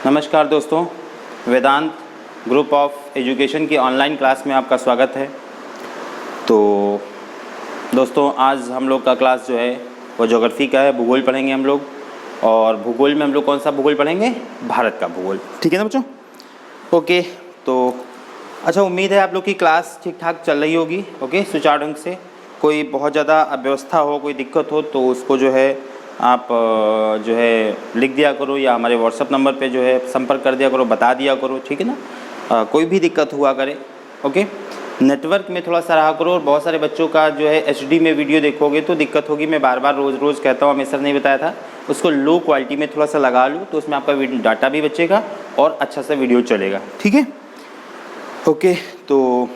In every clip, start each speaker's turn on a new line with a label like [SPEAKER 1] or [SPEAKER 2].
[SPEAKER 1] नमस्कार दोस्तों, वेदांत group of education की ऑनलाइन क्लास में आपका स्वागत है। तो दोस्तों, आज हम लोग का क्लास जो है वो ज्योग्राफी का है, भूगोल पढ़ेंगे हम लोग। और भूगोल में हम लोग कौन सा भूगोल पढ़ेंगे? भारत का भूगोल। ठीक है ना बच्चों? ओके, तो अच्छा, उम्मीद है आप लोग की क्लास ठीक ठाक चल रही होगी। ओके, सुचारू ढंग से। कोई बहुत ज़्यादा अव्यवस्था हो, कोई दिक्कत हो तो उसको जो है आप जो है लिख दिया करो या हमारे व्हाट्सअप नंबर पे जो है संपर्क कर दिया करो, बता दिया करो। ठीक है ना? कोई भी दिक्कत हुआ करे। ओके, नेटवर्क में थोड़ा सा रहा करो। और बहुत सारे बच्चों का जो है HD में वीडियो देखोगे तो दिक्कत होगी। मैं बार बार रोज़ रोज़ कहता हूँ, हमें सर नहीं बताया था, उसको लो क्वालिटी में थोड़ा सा लगा लो तो उसमें आपका डाटा भी बचेगा और अच्छा सा वीडियो चलेगा। ठीक है? ओके, तो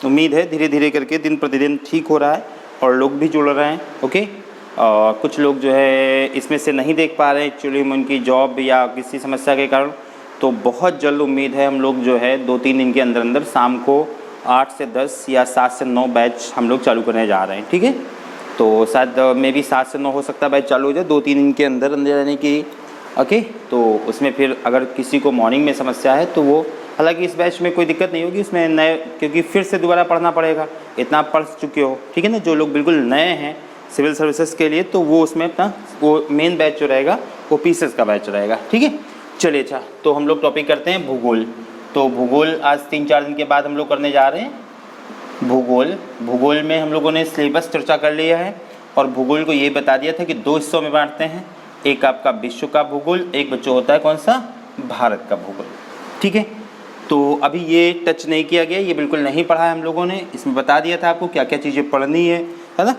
[SPEAKER 1] उम्मीद है धीरे धीरे करके दिन प्रतिदिन ठीक हो रहा है और लोग भी जुड़ रहे हैं। ओके, कुछ लोग जो है इसमें से नहीं देख पा रहे हैं एक्चुअली में उनकी जॉब या किसी समस्या के कारण। तो बहुत जल्द उम्मीद है हम लोग जो है 2-3 दिन के अंदर अंदर शाम को 8 से 10 या 7 से 9 बैच हम लोग चालू करने जा रहे हैं। ठीक है? तो शायद मे भी 7 से 9 हो सकता है बैच चालू हो जाए 2-3 दिन के अंदर अंदर, यानी कि ओके। तो उसमें फिर अगर किसी को मॉर्निंग में समस्या है तो वो, हालांकि इस बैच में कोई दिक्कत नहीं होगी, इसमें नए, क्योंकि फिर से दोबारा पढ़ना पड़ेगा, इतना आप पढ़ चुके हो। ठीक है ना? जो लोग बिल्कुल नए हैं सिविल सर्विसेज के लिए तो वो उसमें अपना वो मेन बैच जो रहेगा वो पीसेस का बैच रहेगा। ठीक है? चलिए, अच्छा, तो हम लोग टॉपिक करते हैं भूगोल। तो भूगोल आज 3-4 दिन के बाद हम लोग करने जा रहे हैं भूगोल में हम लोगों ने सिलेबस चर्चा कर लिया है और भूगोल को ये बता दिया था कि 2 हिस्सों में बांटते हैं। एक आपका विश्व का भूगोल, एक बच्चों होता है कौन सा? भारत का भूगोल। ठीक है? तो अभी ये टच नहीं किया गया, ये बिल्कुल नहीं पढ़ा है हम लोगों ने। इसमें बता दिया था आपको क्या क्या चीज़ें पढ़नी है ना?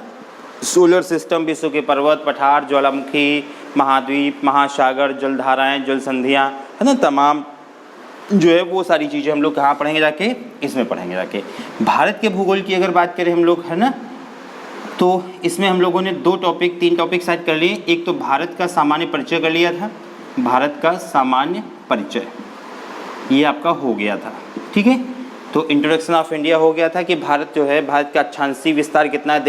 [SPEAKER 1] सोलर सिस्टम, विश्व के पर्वत, पठार, ज्वालामुखी, महाद्वीप, महासागर, जलधाराएं, जल संधियाँ, है ना, तमाम जो है वो सारी चीज़ें हम लोग कहाँ पढ़ेंगे जाके? इसमें पढ़ेंगे जाके। भारत के भूगोल की अगर बात करें हम लोग, है ना, तो इसमें हम लोगों ने 3 टॉपिक शायद कर लिए। एक तो भारत का सामान्य परिचय कर लिया था, भारत का सामान्य परिचय ये आपका हो गया था। ठीक है? तो इंट्रोडक्शन ऑफ इंडिया हो गया था कि भारत जो है, भारत का अक्षांशीय विस्तार कितना है,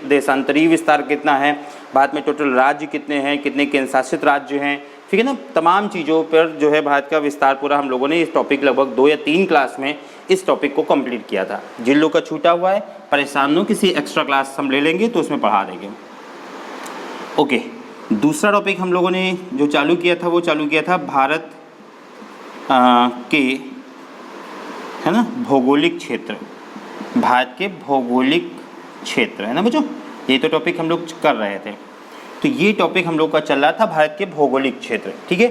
[SPEAKER 1] देशांतरीय विस्तार कितना है, भारत में टोटल राज्य कितने हैं, कितने केंद्र शासित राज्य हैं। ठीक है ना? तमाम चीज़ों पर जो है भारत का विस्तार पूरा हम लोगों ने इस टॉपिक लगभग 2 या 3 क्लास में इस टॉपिक को कंप्लीट किया था। जिन लोग का छूटा हुआ है परेशान हो, किसी एक्स्ट्रा क्लास हम ले लेंगे तो उसमें पढ़ा देंगे। ओके, दूसरा टॉपिक हम लोगों ने जो चालू किया था वो चालू किया था भारत के, है ना, भौगोलिक क्षेत्र, भारत के भौगोलिक क्षेत्र, है ना बच्चों? ये तो टॉपिक हम लोग कर रहे थे। तो ये टॉपिक हम लोग का चल रहा था भारत के भौगोलिक क्षेत्र। ठीक है?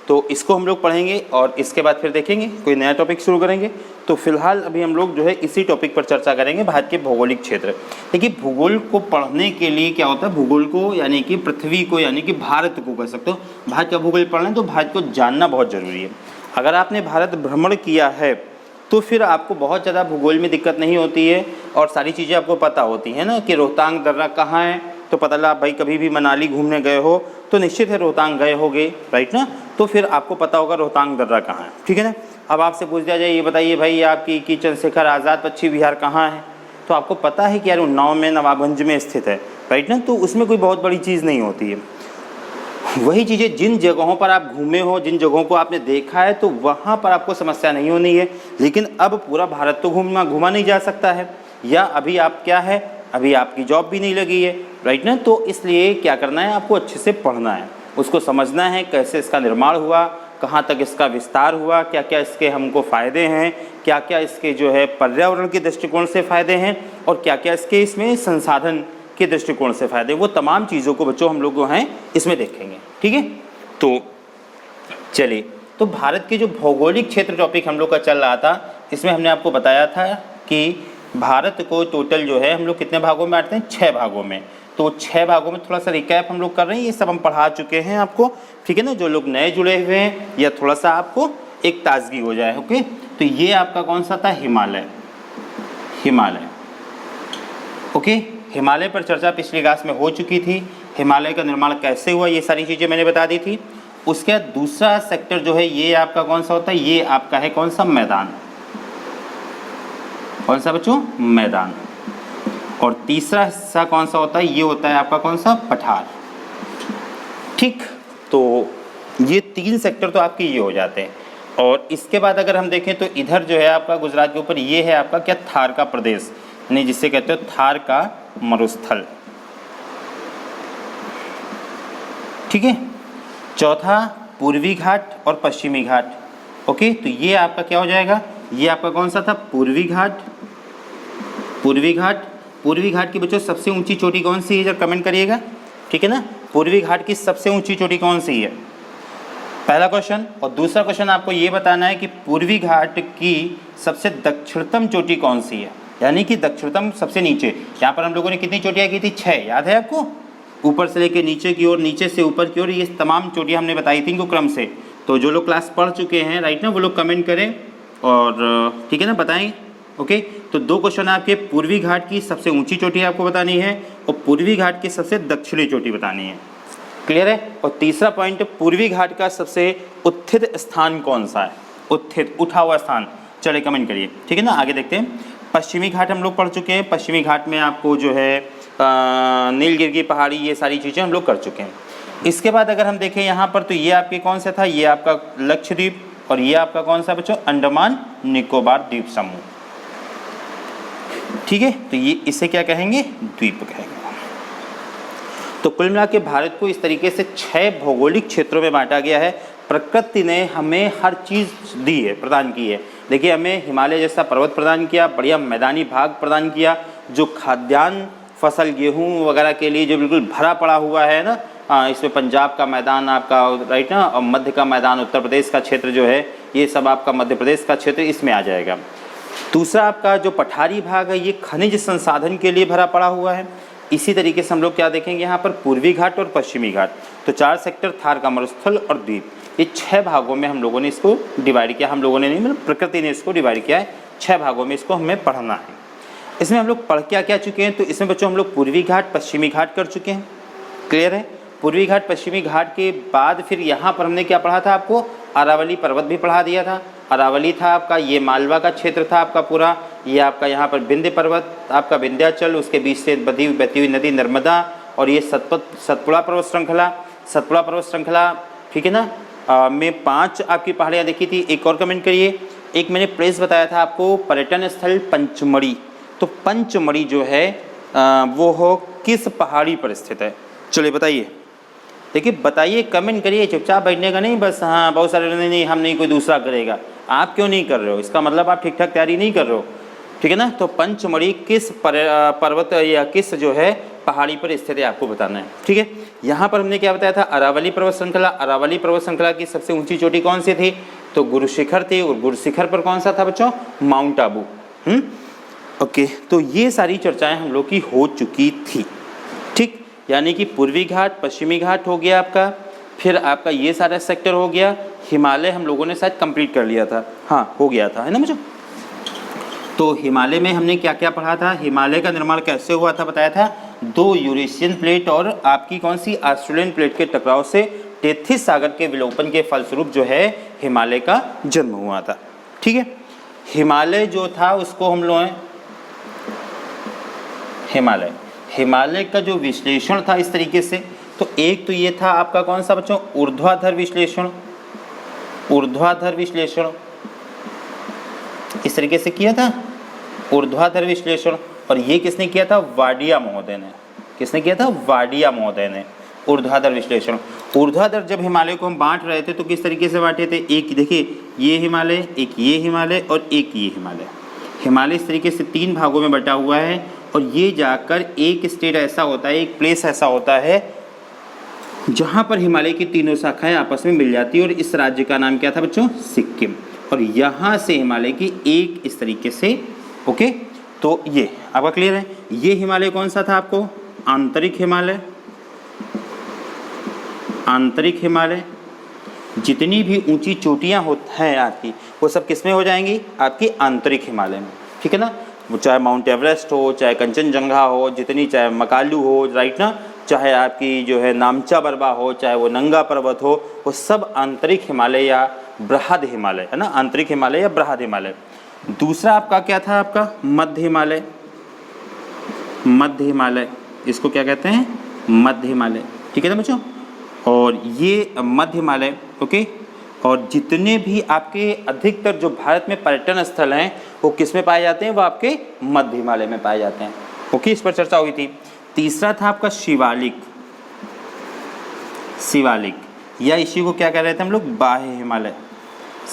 [SPEAKER 1] तो इसको हम लोग पढ़ेंगे और इसके बाद फिर देखेंगे कोई नया टॉपिक शुरू करेंगे। तो फिलहाल अभी हम लोग जो है इसी टॉपिक पर चर्चा करेंगे, भारत के भौगोलिक क्षेत्र। देखिए, भूगोल को पढ़ने के लिए क्या होता है, भूगोल को यानी कि पृथ्वी को, यानी कि भारत को कह सकते हो, भारत का भूगोल पढ़ना है तो भारत को जानना बहुत ज़रूरी है। अगर आपने भारत भ्रमण किया है तो फिर आपको बहुत ज़्यादा भूगोल में दिक्कत नहीं होती है और सारी चीज़ें आपको पता होती हैं ना, कि रोहतांग दर्रा कहाँ है, तो पता लगा भाई कभी भी मनाली घूमने गए हो तो निश्चित है रोहतांग गए होगे, राइट ना? तो फिर आपको पता होगा रोहतांग दर्रा कहाँ है। ठीक है ना? अब आपसे पूछ दिया जाए, ये बताइए भाई आपकी चंद्रशेखर आज़ाद पक्षी विहार कहाँ है, तो आपको पता है कि यार उन्नाव में, नवाबगंज में स्थित है, राइट ना? तो उसमें कोई बहुत बड़ी चीज़ नहीं होती है। वही चीज़ें जिन जगहों पर आप घूमे हो, जिन जगहों को आपने देखा है, तो वहाँ पर आपको समस्या नहीं होनी है। लेकिन अब पूरा भारत तो घूमा नहीं जा सकता है, या अभी आप क्या है, अभी आपकी जॉब भी नहीं लगी है, राइट ना? तो इसलिए क्या करना है, आपको अच्छे से पढ़ना है, उसको समझना है कैसे इसका निर्माण हुआ, कहाँ तक इसका विस्तार हुआ, क्या क्या इसके हमको फ़ायदे हैं, क्या क्या इसके जो है पर्यावरण के दृष्टिकोण से फ़ायदे हैं और क्या क्या इसके इसमें संसाधन के दृष्टिकोण से फ़ायदे, वो तमाम चीज़ों को बच्चों हम लोग जो हैं इसमें देखेंगे। ठीक है? तो चलिए, तो भारत के जो भौगोलिक क्षेत्र टॉपिक हम लोग का चल रहा था, इसमें हमने आपको बताया था कि भारत को टोटल जो है हम लोग कितने भागों में बांटते हैं? 6 भागों में। तो 6 भागों में थोड़ा सा रिकैप हम लोग कर रहे हैं, ये सब हम पढ़ा चुके हैं आपको। ठीक है ना? जो लोग नए जुड़े हुए हैं या थोड़ा सा आपको एक ताजगी हो जाए। ओके, तो ये आपका कौन सा था? हिमालय। ओके, हिमालय पर चर्चा पिछली क्लास में हो चुकी थी। हिमालय का निर्माण कैसे हुआ, ये सारी चीज़ें मैंने बता दी थी। उसके बाद दूसरा सेक्टर जो है ये आपका कौन सा होता है? ये आपका है कौन सा? मैदान। कौन सा बच्चों? मैदान। और तीसरा हिस्सा कौन सा होता है? ये होता है आपका कौन सा? पठार। ठीक, तो ये 3 सेक्टर तो आपके ये हो जाते हैं। और इसके बाद अगर हम देखें तो इधर जो है आपका गुजरात के ऊपर ये है आपका क्या, थार का प्रदेश, यानी जिसे कहते हो थार का मरुस्थल। ठीक है। चौथा पूर्वी घाट और पश्चिमी घाट। ओके, तो ये आपका क्या हो जाएगा, ये आपका कौन सा था, पूर्वी घाट। पूर्वी घाट, पूर्वी घाट की बच्चों सबसे ऊंची चोटी कौन सी है, जब कमेंट करिएगा। ठीक है ना, पूर्वी घाट की सबसे ऊंची चोटी कौन सी है, पहला क्वेश्चन। और दूसरा क्वेश्चन आपको ये बताना है कि पूर्वी घाट की सबसे दक्षिणतम चोटी कौन सी है, यानी कि दक्षिणतम सबसे नीचे। यहाँ पर हम लोगों ने कितनी चोटियाँ की थी, 6, याद है आपको, ऊपर से लेके नीचे की ओर, नीचे से ऊपर की ओर, ये तमाम चोटियाँ हमने बताई थी इनको क्रम से। तो जो लोग क्लास पढ़ चुके हैं राइट ना, वो लोग कमेंट करें और ठीक है ना, बताएं। ओके, तो 2 क्वेश्चन आपके, पूर्वी घाट की सबसे ऊंची चोटी आपको बतानी है और पूर्वी घाट की सबसे दक्षिणी चोटी बतानी है। क्लियर है। और तीसरा पॉइंट, पूर्वी घाट का सबसे उत्थित स्थान कौन सा है, उत्थित उठा हुआ स्थान, चले कमेंट करिए। ठीक है ना, आगे देखते हैं। पश्चिमी घाट हम लोग पढ़ चुके हैं, पश्चिमी घाट में आपको जो है नीलगिरी की पहाड़ी, ये सारी चीज़ें हम लोग कर चुके हैं। इसके बाद अगर हम देखें यहाँ पर, तो ये आपके कौन सा था, ये आपका लक्षद्वीप और ये आपका कौन सा बच्चों, अंडमान निकोबार द्वीप समूह। ठीक है, तो ये इसे क्या कहेंगे, द्वीप कहेंगे। तो कुल मिला के भारत को इस तरीके से 6 भौगोलिक क्षेत्रों में बांटा गया है। प्रकृति ने हमें हर चीज़ दी है, प्रदान की है। देखिए, हमें हिमालय जैसा पर्वत प्रदान किया, बढ़िया मैदानी भाग प्रदान किया, जो खाद्यान्न फसल गेहूं वगैरह के लिए जो बिल्कुल भरा पड़ा हुआ है ना, इसमें पंजाब का मैदान आपका राइट ना, और मध्य का मैदान, उत्तर प्रदेश का क्षेत्र जो है, ये सब आपका मध्य प्रदेश का क्षेत्र इसमें आ जाएगा। दूसरा आपका जो पठारी भाग है, ये खनिज संसाधन के लिए भरा पड़ा हुआ है। इसी तरीके से हम लोग क्या देखेंगे यहाँ पर, पूर्वी घाट और पश्चिमी घाट। तो 4 सेक्टर, थार का मरुस्थल और द्वीप, ये 6 भागों में हम लोगों ने इसको डिवाइड किया। हम लोगों ने नहीं, मतलब प्रकृति ने इसको डिवाइड किया है, 6 भागों में इसको हमें पढ़ना है। इसमें हम लोग पढ़ क्या चुके हैं, तो इसमें बच्चों हम लोग पूर्वी घाट पश्चिमी घाट कर चुके हैं। क्लियर है। पूर्वी घाट पश्चिमी घाट के बाद फिर यहाँ पर हमने क्या पढ़ा था, आपको अरावली पर्वत भी पढ़ा दिया था। अरावली था आपका, ये मालवा का क्षेत्र था आपका पूरा, ये आपका यहाँ पर विंध्य पर्वत, आपका विंध्याचल, उसके बीच से बहती हुई नदी नर्मदा, और ये सतपुड़ा पर्वत श्रृंखला, सतपुड़ा पर्वत श्रृंखला। ठीक है ना, में 5 आपकी पहाड़ियाँ देखी थी। एक और कमेंट करिए। एक मैंने प्लेस बताया था आपको, पर्यटन स्थल पंचमढ़ी। तो पंचमढ़ी जो है वो हो किस पहाड़ी पर स्थित है, चलिए बताइए। देखिए बताइए, कमेंट करिए, चुपचाप बैठने का नहीं, बस हाँ बहुत सारे नहीं हम नहीं, कोई दूसरा करेगा। आप क्यों नहीं कर रहे हो, इसका मतलब आप ठीक ठाक तैयारी नहीं कर रहे हो। ठीक है ना, तो पंचमढ़ी किस पर्वत या किस जो है पहाड़ी पर स्थित है, आपको बताना है। ठीक है, यहाँ पर हमने क्या बताया था, अरावली पर्वत श्रृंखला। अरावली पर्वत श्रृंखला की सबसे ऊंची चोटी कौन सी थी, तो गुरु शिखर थी, और गुरु शिखर पर कौन सा था बच्चों, माउंट आबू। ओके, तो ये सारी चर्चाएं हम लोग की हो चुकी थी। ठीक, यानी कि पूर्वी घाट पश्चिमी घाट हो गया आपका, फिर आपका ये सारा सेक्टर हो गया। हिमालय हम लोगों ने शायद कंप्लीट कर लिया था, हाँ हो गया था, है ना मुझे। तो हिमालय में हमने क्या क्या पढ़ा था, हिमालय का निर्माण कैसे हुआ था, बताया था 2 यूरेशियन प्लेट और आपकी कौन सी ऑस्ट्रेलियन प्लेट के टकराव से टेथिस सागर के विलोपन के फलस्वरूप जो है हिमालय का जन्म हुआ था। ठीक है, हिमालय जो था उसको हम लोग हिमालय का जो विश्लेषण था इस तरीके से, तो एक तो ये था आपका कौन सा बच्चों, ऊर्ध्वाधर विश्लेषण। ऊर्ध्वाधर विश्लेषण इस तरीके से किया था, ऊर्ध्वाधर विश्लेषण। और ये किसने किया था, वाडिया महोदय ने। किसने किया था, वाडिया महोदय ने ऊर्ध्वाधर विश्लेषण। ऊर्ध्वाधर जब हिमालय को हम बांट रहे थे तो किस तरीके से बांटे थे, एक देखिए ये हिमालय, एक ये हिमालय और एक ये हिमालय। हिमालय इस तरीके से 3 भागों में बटा हुआ है, और ये जाकर एक स्टेट ऐसा होता है, एक प्लेस ऐसा होता है जहाँ पर हिमालय की तीनों शाखाएं आपस में मिल जाती है। और इस राज्य का नाम क्या था बच्चों, सिक्किम। और यहाँ से हिमालय की एक इस तरीके से, ओके, तो ये आपका क्लियर है। ये हिमालय कौन सा था आपको, आंतरिक हिमालय। आंतरिक हिमालय, जितनी भी ऊंची चोटियाँ हैं आपकी, वो सब किस में हो जाएंगी, आपकी आंतरिक हिमालय में। ठीक है ना, वो चाहे माउंट एवरेस्ट हो, चाहे कंचनजंगा हो, जितनी चाहे मकालू हो, राइट ना, चाहे आपकी जो है नामचा बरबा हो, चाहे वो नंगा पर्वत हो, वो सब आंतरिक हिमालय या बृहद हिमालय है ना, आंतरिक हिमालय या बृहद हिमालय। दूसरा आपका क्या था, आपका मध्य हिमालय। मध्य हिमालय, इसको क्या कहते हैं, मध्य हिमालय। ठीक है ना बच्चों, और ये मध्य हिमालय। ओके, और जितने भी आपके अधिकतर जो भारत में पर्यटन स्थल हैं वो किस में पाए जाते हैं, वो आपके मध्य हिमालय में पाए जाते हैं। ओके, इस पर चर्चा हुई थी। तीसरा था आपका शिवालिक, शिवालिक या इसी को क्या कह रहे थे हम लोग, बाह्य हिमालय,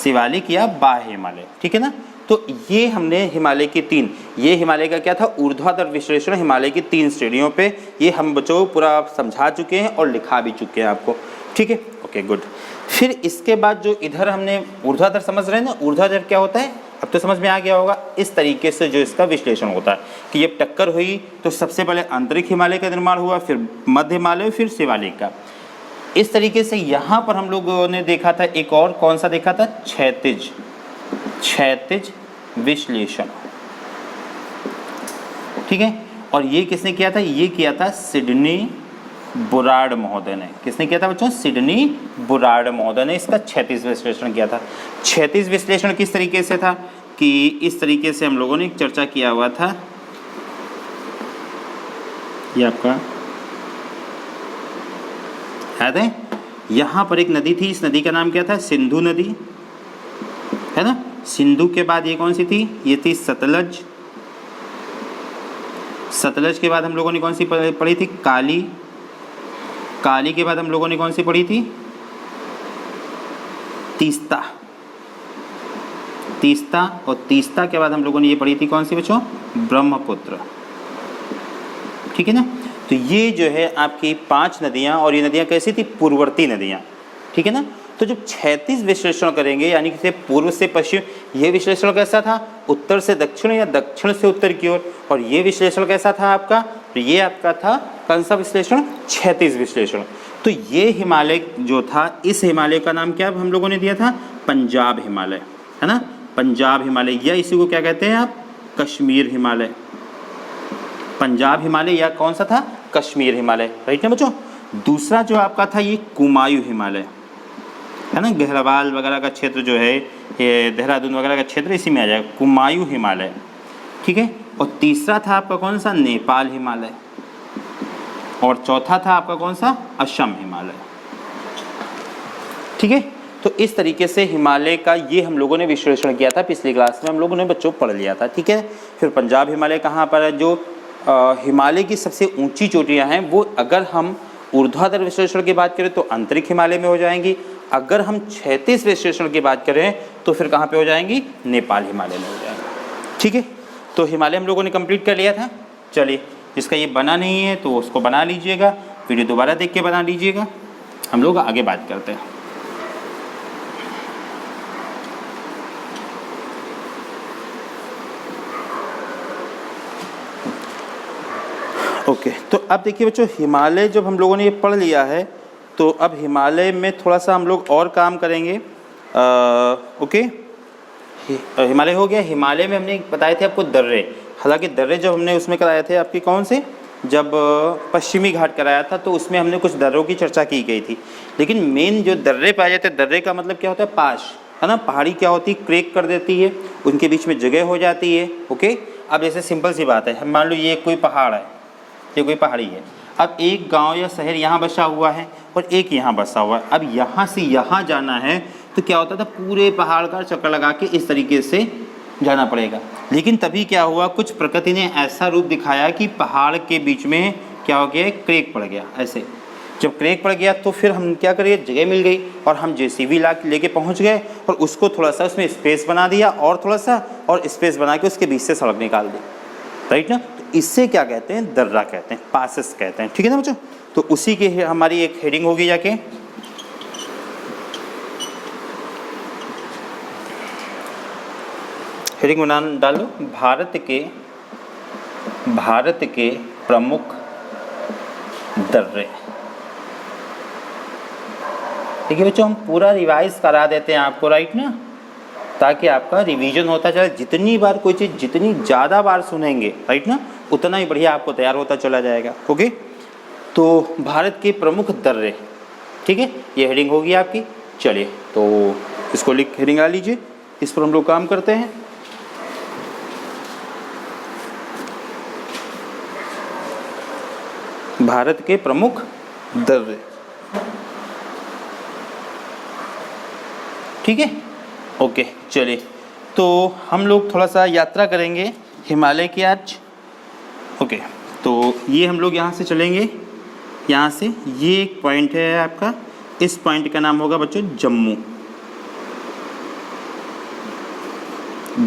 [SPEAKER 1] शिवालिक या बाह्य हिमालय, ठीक है ना। तो ये हमने हिमालय की तीन, ये हिमालय का क्या था, ऊर्ध्वाधर विश्लेषण हिमालय की 3 श्रेणियों पे ये हम बच्चों को पूरा समझा चुके हैं और लिखा भी चुके हैं आपको, ठीक है। Okay good. फिर इसके बाद जो इधर हमने ऊर्ध्वाधर समझ रहे हैं ना, ऊर्ध्वाधर क्या होता है अब तो समझ में आ गया होगा। इस तरीके से जो इसका विश्लेषण होता है कि ये टक्कर हुई तो सबसे पहले आंतरिक हिमालय का निर्माण हुआ, फिर मध्य हिमालय, फिर शिवालिक का। इस तरीके से यहाँ पर हम लोगों ने देखा था एक और कौन सा देखा था, क्षैतिज, क्षैतिज विश्लेषण, ठीक है। और ये किसने किया था, ये किया था सिडनी बुराड़ महोदय ने। किसने किया था बच्चों, सिडनी बुराड़ महोदय ने इसका क्षैतिज विश्लेषण किया था। क्षैतिज विश्लेषण किस तरीके से था कि इस तरीके से हम लोगों ने एक चर्चा किया हुआ था, ये आपका याद है, यहाँ पर एक नदी थी, इस नदी का नाम क्या था, सिंधु नदी, है ना। सिंधु के बाद ये कौन सी थी, ये थी सतलज। सतलज के बाद हम लोगों ने कौन सी पढ़ी थी, काली। काली के बाद हम लोगों ने कौन सी पढ़ी थी, तीस्ता। तीस्ता, और तीस्ता के बाद हम लोगों ने ये पढ़ी थी कौन सी बच्चों, ब्रह्मपुत्र, ठीक है ना। तो ये जो है आपकी 5 नदियाँ, और ये नदियाँ कैसी थी, पूर्ववर्ती नदियाँ, ठीक है ना। तो जब क्षैतिज विश्लेषण करेंगे यानी कि पूर्व से पश्चिम, ये विश्लेषण कैसा था, उत्तर से दक्षिण या दक्षिण से उत्तर की ओर, और ये विश्लेषण कैसा था आपका, तो ये आपका था कौन सा विश्लेषण, क्षैतिज विश्लेषण। तो ये हिमालय जो था, इस हिमालय का नाम क्या हम लोगों ने दिया था, पंजाब हिमालय, है ना, पंजाब हिमालय, या इसी को क्या कहते हैं आप, कश्मीर हिमालय। पंजाब हिमालय या कौन सा था, कश्मीर हिमालय, राइट ना बच्चों। दूसरा जो आपका था ये कुमायूं हिमालय, है ना, गहरवाल वगैरह का क्षेत्र जो है, ये देहरादून वगैरह का क्षेत्र इसी में आ जाएगा, कुमायूं हिमालय, ठीक है। और तीसरा था आपका कौन सा, नेपाल हिमालय, और चौथा था आपका कौन सा, असम हिमालय, ठीक है। तो इस तरीके से हिमालय का ये हम लोगों ने विश्लेषण किया था, पिछली क्लास में हम लोगों ने बच्चों पढ़ लिया था, ठीक है। फिर पंजाब हिमालय कहाँ पर है, जो हिमालय की सबसे ऊंची चोटियां हैं वो अगर हम ऊर्ध्वाधर विश्लेषण की बात करें तो आंतरिक हिमालय में हो जाएंगी, अगर हम क्षैतिज विश्लेषण की बात करें तो फिर कहाँ पे हो जाएंगी, नेपाल हिमालय में हो जाएंगी, ठीक है। तो हिमालय हम लोगों ने कंप्लीट कर लिया था। चलिए, जिसका ये बना नहीं है तो उसको बना लीजिएगा, वीडियो दोबारा देख के बना लीजिएगा, हम लोग आगे बात करते हैं। ओके, तो अब देखिए बच्चों, हिमालय जब हम लोगों ने ये पढ़ लिया है तो अब हिमालय में थोड़ा सा हम लोग और काम करेंगे। ओके, हिमालय हो गया। हिमालय में हमने बताए थे आपको दर्रे, हालांकि दर्रे जब हमने उसमें कराए थे आपकी कौन से, जब पश्चिमी घाट कराया था तो उसमें हमने कुछ दर्रों की चर्चा की गई थी, लेकिन मेन जो दर्रे पाए जाते हैं, दर्रे का मतलब क्या होता है, पाश, है ना, पहाड़ी क्या होती है, क्रेक कर देती है, उनके बीच में जगह हो जाती है। ओके, अब जैसे सिंपल सी बात है, मान लो ये कोई पहाड़ है, ये कोई पहाड़ी है, अब एक गांव या शहर यहाँ बसा हुआ है और एक यहाँ बसा हुआ है, अब यहाँ से यहाँ जाना है तो क्या होता था, पूरे पहाड़ का चक्कर लगा के इस तरीके से जाना पड़ेगा। लेकिन तभी क्या हुआ, कुछ प्रकृति ने ऐसा रूप दिखाया कि पहाड़ के बीच में क्या हो गया, क्रेक पड़ गया। ऐसे जब क्रेक पड़ गया तो फिर हम क्या करें, जगह मिल गई और हम जेसीबी लेके पहुँच गए और उसको थोड़ा सा उसमें स्पेस बना दिया, और थोड़ा सा और स्पेस बना के उसके बीच से सड़क निकाल दी, राइट ना। इससे क्या कहते हैं, दर्रा कहते हैं, पासेस कहते हैं, ठीक है ना बच्चों। तो उसी की हमारी एक हेडिंग होगी, जाके हेडिंग बना डालो, भारत के प्रमुख दर्रे। देखिए बच्चों, हम पूरा रिवाइज करा देते हैं आपको, राइट ना, ताकि आपका रिवीजन होता चले। जितनी बार कोई चीज़ जितनी ज़्यादा बार सुनेंगे, राइट ना, उतना ही बढ़िया आपको तैयार होता चला जाएगा। ओके, तो भारत के प्रमुख दर्रे, ठीक है, ये हेडिंग होगी आपकी। चलिए, तो इसको लिख हेडिंग ला लीजिए, इस पर हम लोग काम करते हैं। भारत के प्रमुख दर्रे। ठीक है, ओके। चलिए, तो हम लोग थोड़ा सा यात्रा करेंगे हिमालय की आज। ओके, तो ये हम लोग यहाँ से चलेंगे, यहाँ से ये एक पॉइंट है आपका, इस पॉइंट का नाम होगा बच्चों जम्मू।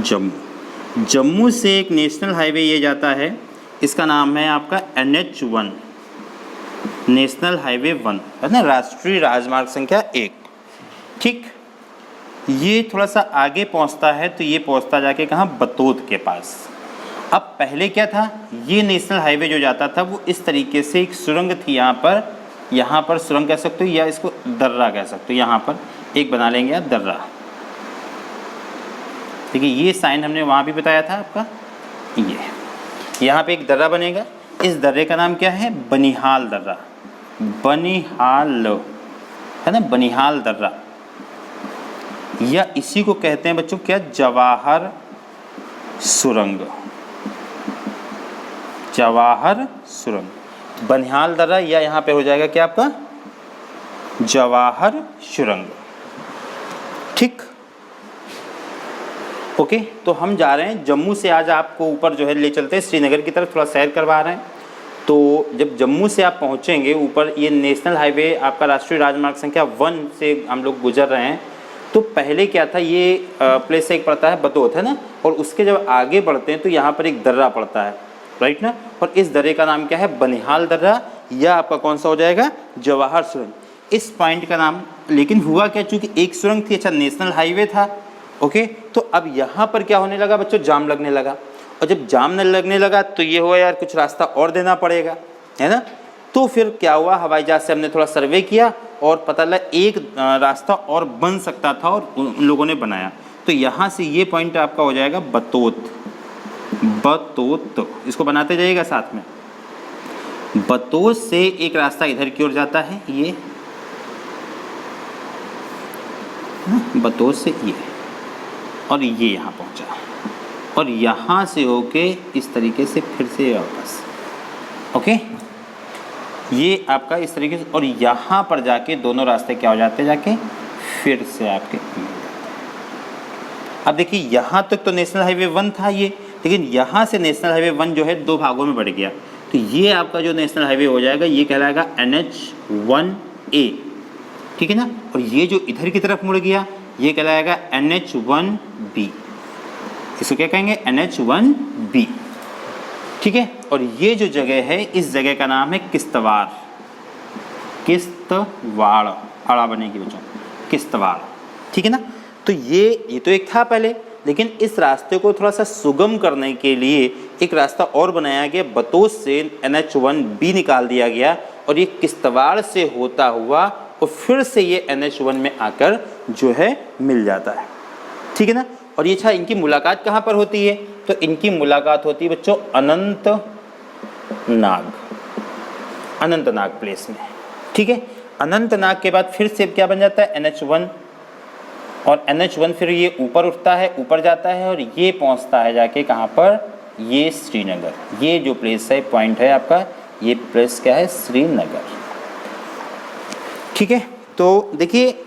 [SPEAKER 1] जम्मू, जम्मू से एक नेशनल हाईवे ये जाता है, इसका नाम है आपका NH1, नेशनल हाईवे 1 है ना, राष्ट्रीय राजमार्ग संख्या 1। ठीक, ये थोड़ा सा आगे पहुंचता है तो ये पहुंचता जाके कहाँ, बतौत के पास। अब पहले क्या था, ये नेशनल हाईवे जो जाता था वो इस तरीके से एक सुरंग थी यहाँ पर सुरंग कह सकते हो या इसको दर्रा कह सकते हो, यहाँ पर एक बना लेंगे आप दर्रा। देखिए ये साइन हमने वहाँ भी बताया था आपका, ये यहाँ पे एक दर्रा बनेगा, इस दर्रे का नाम क्या है, बनिहाल दर्रा, बनिहाल है ना, बनिहाल दर्रा, या इसी को कहते हैं बच्चों क्या, जवाहर सुरंग, जवाहर सुरंग, बनिहाल दर्रा, या यहाँ पे हो जाएगा क्या आपका, जवाहर सुरंग। ठीक, ओके। तो हम जा रहे हैं जम्मू से, आज आपको ऊपर जो है ले चलते हैं श्रीनगर की तरफ, थोड़ा सैर करवा रहे हैं। तो जब जम्मू से आप पहुंचेंगे ऊपर, ये नेशनल हाईवे आपका राष्ट्रीय राजमार्ग संख्या 1 से हम लोग गुजर रहे हैं। तो पहले क्या था, ये प्लेस से एक पड़ता है बतौत है ना, और उसके जब आगे बढ़ते हैं तो यहाँ पर एक दर्रा पड़ता है, राइट ना, और इस दर्रे का नाम क्या है, बनिहाल दर्रा, या आपका कौन सा हो जाएगा, जवाहर सुरंग। इस पॉइंट का नाम, लेकिन हुआ क्या, चूँकि एक सुरंग थी, अच्छा नेशनल हाईवे था, ओके। तो अब यहाँ पर क्या होने लगा बच्चों, जाम लगने लगा, और जब जाम न लगने लगा तो ये हुआ यार कुछ रास्ता और देना पड़ेगा, है ना। तो फिर क्या हुआ, हवाई जहाज से हमने थोड़ा सर्वे किया और पता लगा एक रास्ता और बन सकता था, और उन लोगों ने बनाया। तो यहाँ से ये पॉइंट आपका हो जाएगा बतौत, बतौत, इसको बनाते जाइएगा साथ में। बतौत से एक रास्ता इधर की ओर जाता है, ये बतौत से ये, और ये यहाँ पहुँचा, और यहाँ से होके इस तरीके से फिर से वापस, ओके। ये आपका इस तरीके से, और यहाँ पर जाके दोनों रास्ते क्या हो जाते हैं, जाके फिर से आपके। अब देखिए यहाँ तक तो नेशनल हाईवे 1 था ये, लेकिन यहाँ से नेशनल हाईवे 1 जो है 2 भागों में बढ़ गया। तो ये आपका जो नेशनल हाईवे हो जाएगा ये कहलाएगा NH1A, ठीक है ना। और ये जो इधर की तरफ मुड़ गया ये कहलाएगा NH1B, इसको क्या कहेंगे, NH1B, ठीक है। और ये जो जगह है, इस जगह का नाम है किश्तवाड़, किश्तवाड़, अड़ा बनेगी बच्चों, किश्तवाड़, ठीक है ना। तो ये तो एक था पहले, लेकिन इस रास्ते को थोड़ा सा सुगम करने के लिए एक रास्ता और बनाया गया, बतौत से NH1B निकाल दिया गया, और ये किश्तवाड़ से होता हुआ और फिर से ये NH1 में आकर जो है मिल जाता है, ठीक है ना। और ये अच्छा, इनकी मुलाकात कहाँ पर होती है, तो इनकी मुलाकात होती है बच्चों अनंतनाग, अनंतनाग प्लेस में, ठीक है। अनंतनाग के बाद फिर से क्या बन जाता है, NH1, और NH1 फिर ये ऊपर उठता है, ऊपर जाता है, और ये पहुंचता है जाके कहाँ पर, ये श्रीनगर। ये जो प्लेस है, पॉइंट है आपका, ये प्लेस क्या है, श्रीनगर, ठीक है। तो देखिए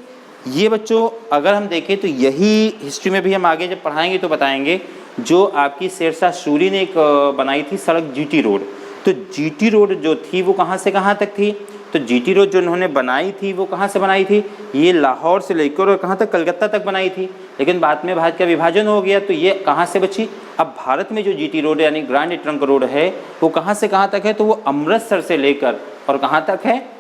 [SPEAKER 1] ये बच्चों, अगर हम देखें तो यही हिस्ट्री में भी हम आगे जब पढ़ाएंगे तो बताएंगे, जो आपकी शेरशाह सूरी ने एक बनाई थी सड़क GT रोड। तो GT रोड जो थी वो कहाँ से कहाँ तक थी, तो GT रोड जो उन्होंने बनाई थी वो कहाँ से बनाई थी, ये लाहौर से लेकर और कहाँ तक, कलकत्ता तक बनाई थी। लेकिन बाद में भारत का विभाजन हो गया तो ये कहाँ से बची। अब भारत में जो GT रोड यानी ग्रैंड ट्रंक रोड है वो कहाँ से कहाँ तक है, तो वो अमृतसर से लेकर और कहाँ तक है,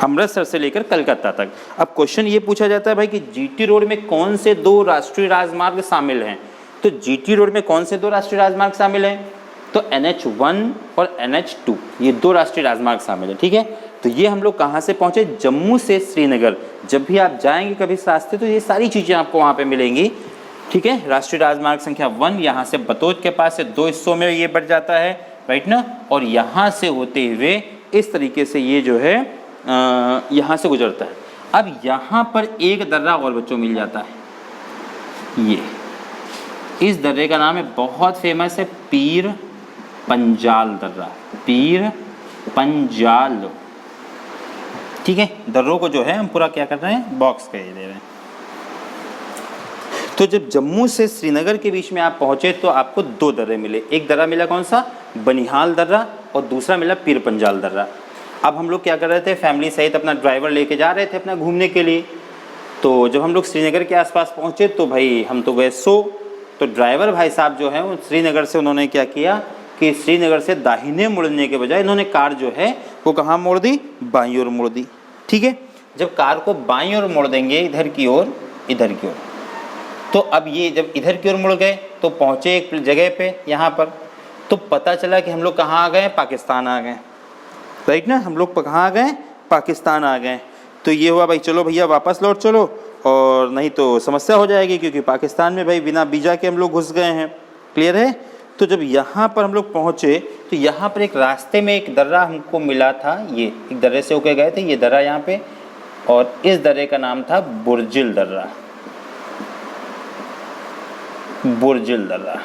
[SPEAKER 1] अमृतसर से लेकर कलकत्ता तक। अब क्वेश्चन ये पूछा जाता है भाई कि GT रोड में कौन से 2 राष्ट्रीय राजमार्ग शामिल हैं, तो GT रोड में कौन से 2 राष्ट्रीय राजमार्ग शामिल हैं, तो NH1 और NH2, ये 2 राष्ट्रीय राजमार्ग शामिल है, ठीक है। तो ये हम लोग कहाँ से पहुँचे, जम्मू से श्रीनगर। जब भी आप जाएंगे कभी इस रास्ते तो ये सारी चीज़ें आपको वहाँ पे मिलेंगी, ठीक है। राष्ट्रीय राजमार्ग संख्या 1 यहाँ से बतौत के पास से 2 हिस्सों में ये बढ़ जाता है, राइट ना, और यहाँ से होते हुए इस तरीके से ये जो है यहाँ से गुजरता है। अब यहाँ पर एक दर्रा और बच्चों मिल जाता है, ये इस दर्रे का नाम है, बहुत फेमस है, पीर पंजाल दर्रा, पीर पंजाल, ठीक है। दर्रों को जो है हम पूरा क्या कर रहे हैं, बॉक्स कर दे रहे हैं, तो जब जम्मू से श्रीनगर के बीच में आप पहुँचे तो आपको दो दर्रे मिले। एक दर्रा मिला कौन सा, बनिहाल दर्रा, और दूसरा मिला पीर पंजाल दर्रा। अब हम लोग क्या कर रहे थे, फैमिली सहित अपना ड्राइवर लेके जा रहे थे अपना घूमने के लिए। तो जब हम लोग श्रीनगर के आसपास पहुँचे तो भाई हम तो गए सो। तो ड्राइवर भाई साहब जो हैं वो श्रीनगर से उन्होंने क्या किया कि श्रीनगर से दाहिने मुड़ने के बजाय इन्होंने कार जो है वो कहाँ मोड़ दी, बाईं ओर मोड़ दी। ठीक है, जब कार को बाईं ओर मोड़ देंगे इधर की ओर, इधर की ओर, तो अब ये जब इधर की ओर मुड़ गए तो पहुँचे एक जगह पे यहाँ पर, तो पता चला कि हम लोग कहाँ आ गए, पाकिस्तान आ गए। राइट ना, हम लोग कहाँ आ गए, पाकिस्तान आ गए। तो ये हुआ भाई चलो भैया वापस लौट चलो, और नहीं तो समस्या हो जाएगी, क्योंकि पाकिस्तान में भाई बिना वीज़ा के हम लोग घुस गए हैं। क्लियर है। तो जब यहाँ पर हम लोग पहुँचे तो यहाँ पर एक रास्ते में एक दर्रा हमको मिला था, ये एक दर्रे से होके गए थे, ये दर्रा यहाँ पे, और इस दर्रे का नाम था बुर्जिल दर्रा। बुर्जिल दर्रा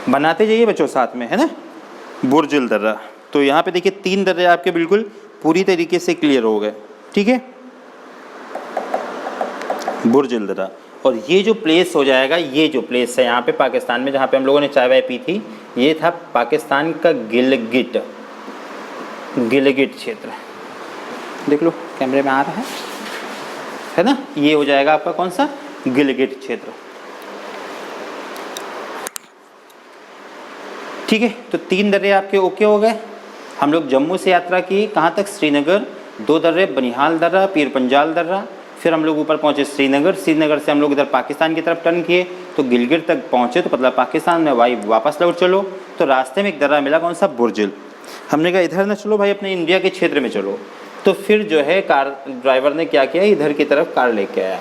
[SPEAKER 1] बनाते जाइए बच्चों साथ में, है ना, बुर्जिल दर्रा। तो यहाँ पे देखिए 3 दर्रे आपके बिल्कुल पूरी तरीके से क्लियर हो गए। ठीक है, बुर्जिल दर्रा। और ये जो प्लेस हो जाएगा, ये जो प्लेस है यहाँ पे पाकिस्तान में जहाँ पे हम लोगों ने चाय वाय पी थी, ये था पाकिस्तान का गिलगिट, गिलगिट क्षेत्र। देख लो कैमरे में आ रहा है ना, ये हो जाएगा आपका कौन सा, गिलगिट क्षेत्र। ठीक है, तो 3 दर्रे आपके ओके हो गए। हम लोग जम्मू से यात्रा की कहाँ तक, श्रीनगर, 2 दर्रे, बनिहाल दर्रा, पीर पंजाल दर्रा। फिर हम लोग ऊपर पहुँचे श्रीनगर, श्रीनगर से हम लोग इधर पाकिस्तान की तरफ टर्न किए तो गिलगिट तक पहुँचे, तो मतलब पाकिस्तान में भाई वापस लौट चलो। तो रास्ते में एक दर्रा मिला कौन सा, बुर्जिल। हमने कहा इधर ना चलो भाई, अपने इंडिया के क्षेत्र में चलो। तो फिर जो है कार ड्राइवर ने क्या किया, इधर की तरफ कार लेके आया,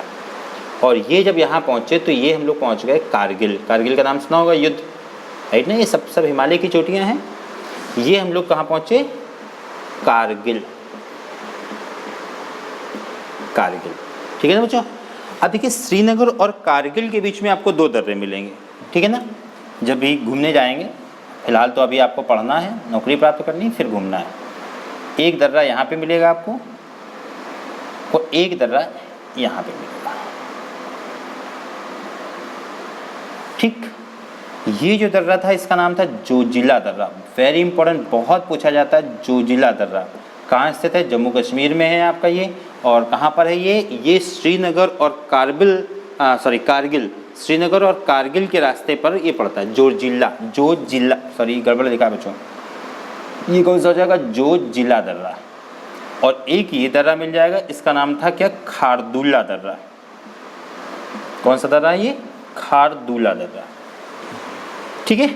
[SPEAKER 1] और ये जब यहाँ पहुँचे तो ये हम लोग पहुँच गए कारगिल। कारगिल का नाम सुना होगा, युद्ध, राइट ना, ये सब हिमालय की चोटियाँ हैं। ये हम लोग कहाँ पहुँचे, कारगिल, कारगिल। ठीक है ना बच्चों। अब देखिए श्रीनगर और कारगिल के बीच में आपको 2 दर्रे मिलेंगे। ठीक है ना, जब भी घूमने जाएंगे, फिलहाल तो अभी आपको पढ़ना है, नौकरी प्राप्त करनी है, फिर घूमना है। एक दर्रा यहाँ पे मिलेगा आपको, और एक दर्रा यहाँ पे मिलेगा। ठीक, ये जो दर्रा था इसका नाम था जोजिला दर्रा। वेरी इंपॉर्टेंट, बहुत पूछा जाता है जोजिला दर्रा। कहाँ स्थित है, जम्मू कश्मीर में है आपका ये। और कहाँ पर है ये श्रीनगर और कारगिल, श्रीनगर और कारगिल के रास्ते पर ये पड़ता है। जोजिला सॉरी गड़बड़ लिखा बच्चों, ये कौन सा हो जाएगा, जोजिला दर्रा। और एक ये दर्रा मिल जाएगा, इसका नाम था क्या, खारदुल्ला दर्रा। कौन सा दर्रा है ये, खारदुल्ला दर्रा। ठीक है,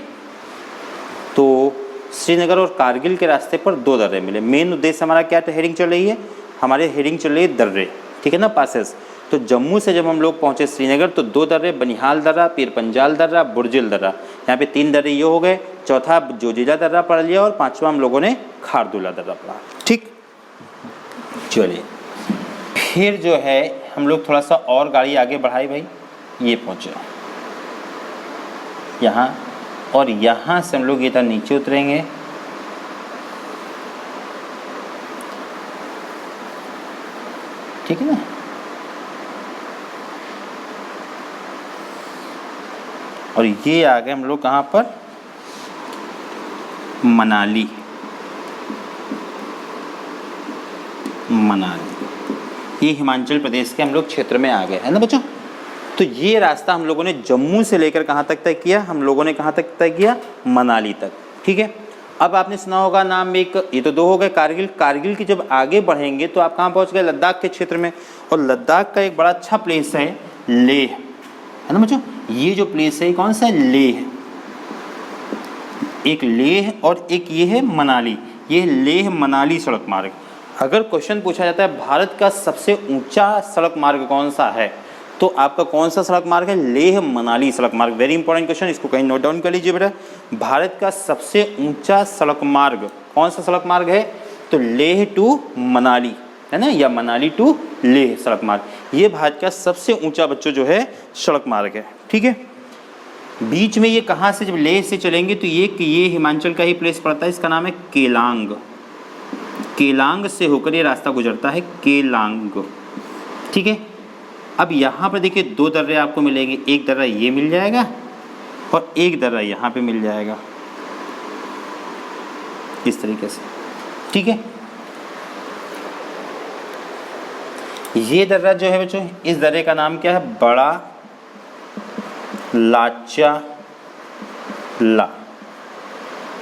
[SPEAKER 1] तो श्रीनगर और कारगिल के रास्ते पर 2 दर्रे मिले। मेन उद्देश्य हमारा क्या हेडिंग चल रही है, हमारे हेडिंग चल रही है दर्रे। ठीक है ना, पासेस। तो जम्मू से जब हम लोग पहुँचे श्रीनगर तो 2 दर्रे, बनिहाल दर्रा, पीर पंजाल दर्रा, बुर्जिल दर्रा। यहाँ पे 3 दर्रे ये हो गए, चौथा जोजिला दर्रा पढ़ लिया, और 5वां हम लोगों ने खारदुल्ला दर्रा पढ़ा। ठीक, चलिए फिर जो है हम लोग थोड़ा सा और गाड़ी आगे बढ़ाई भाई, ये पहुँचे यहाँ, और यहाँ से हम लोग इधर नीचे उतरेंगे। ठीक है ना, और ये आ गए हम लोग कहाँ पर, मनाली। ये हिमाचल प्रदेश के हम लोग क्षेत्र में आ गए, है ना बच्चों। तो ये रास्ता हम लोगों ने जम्मू से लेकर कहाँ तक तय किया, हम लोगों ने कहाँ तक तय किया, मनाली तक। ठीक है, अब आपने सुना होगा नाम एक, ये तो 2 हो गए कारगिल। कारगिल की जब आगे बढ़ेंगे तो आप कहाँ पहुँच गए, लद्दाख के क्षेत्र में। और लद्दाख का एक बड़ा अच्छा प्लेस है लेह, है ना बच्चों। ये जो प्लेस है कौन सा है, लेह। एक लेह और एक ये है मनाली, ये लेह मनाली सड़क मार्ग। अगर क्वेश्चन पूछा जाता है भारत का सबसे ऊंचा सड़क मार्ग कौन सा है, तो आपका कौन सा सड़क मार्ग है, लेह मनाली सड़क मार्ग। वेरी इंपॉर्टेंट क्वेश्चन, इसको कहीं नोट डाउन कर लीजिए बेटा। भारत का सबसे ऊंचा सड़क मार्ग कौन सा सड़क मार्ग है, तो लेह टू मनाली, है ना, या मनाली टू लेह सड़क मार्ग। ये भारत का सबसे ऊंचा बच्चों जो है सड़क मार्ग है। ठीक है, बीच में ये कहाँ से, जब लेह से चलेंगे तो ये हिमाचल का ही प्लेस पड़ता है, इसका नाम है केलांग। केलांग से होकर ये रास्ता गुजरता है, केलांग। ठीक है, अब यहाँ पर देखिए दो दर्रे आपको मिलेंगे, एक दर्रा ये मिल जाएगा और एक दर्रा यहाँ पे मिल जाएगा, इस तरीके से। ठीक है, ये दर्रा जो है बच्चों, इस दर्रे का नाम क्या है? बड़ा लाचा ला।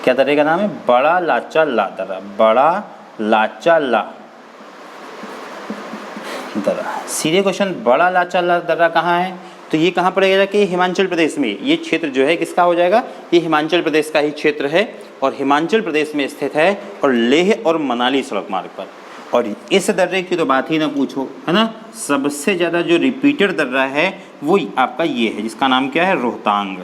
[SPEAKER 1] क्या दर्रे का नाम है? बड़ा लाचा ला दर्रा, बड़ा लाचा ला दर्रा। सीधे क्वेश्चन, बड़ा लाचा ला दर्रा कहाँ है? तो ये कहाँ पड़ेगा कि हिमाचल प्रदेश में। ये क्षेत्र जो है किसका हो जाएगा? ये हिमाचल प्रदेश का ही क्षेत्र है और हिमाचल प्रदेश में स्थित है और लेह और मनाली सड़क मार्ग पर। और इस दर्रे की तो बात ही ना पूछो, है ना। सबसे ज़्यादा जो रिपीटेड दर्रा है वो आपका ये है, जिसका नाम क्या है? रोहतांग।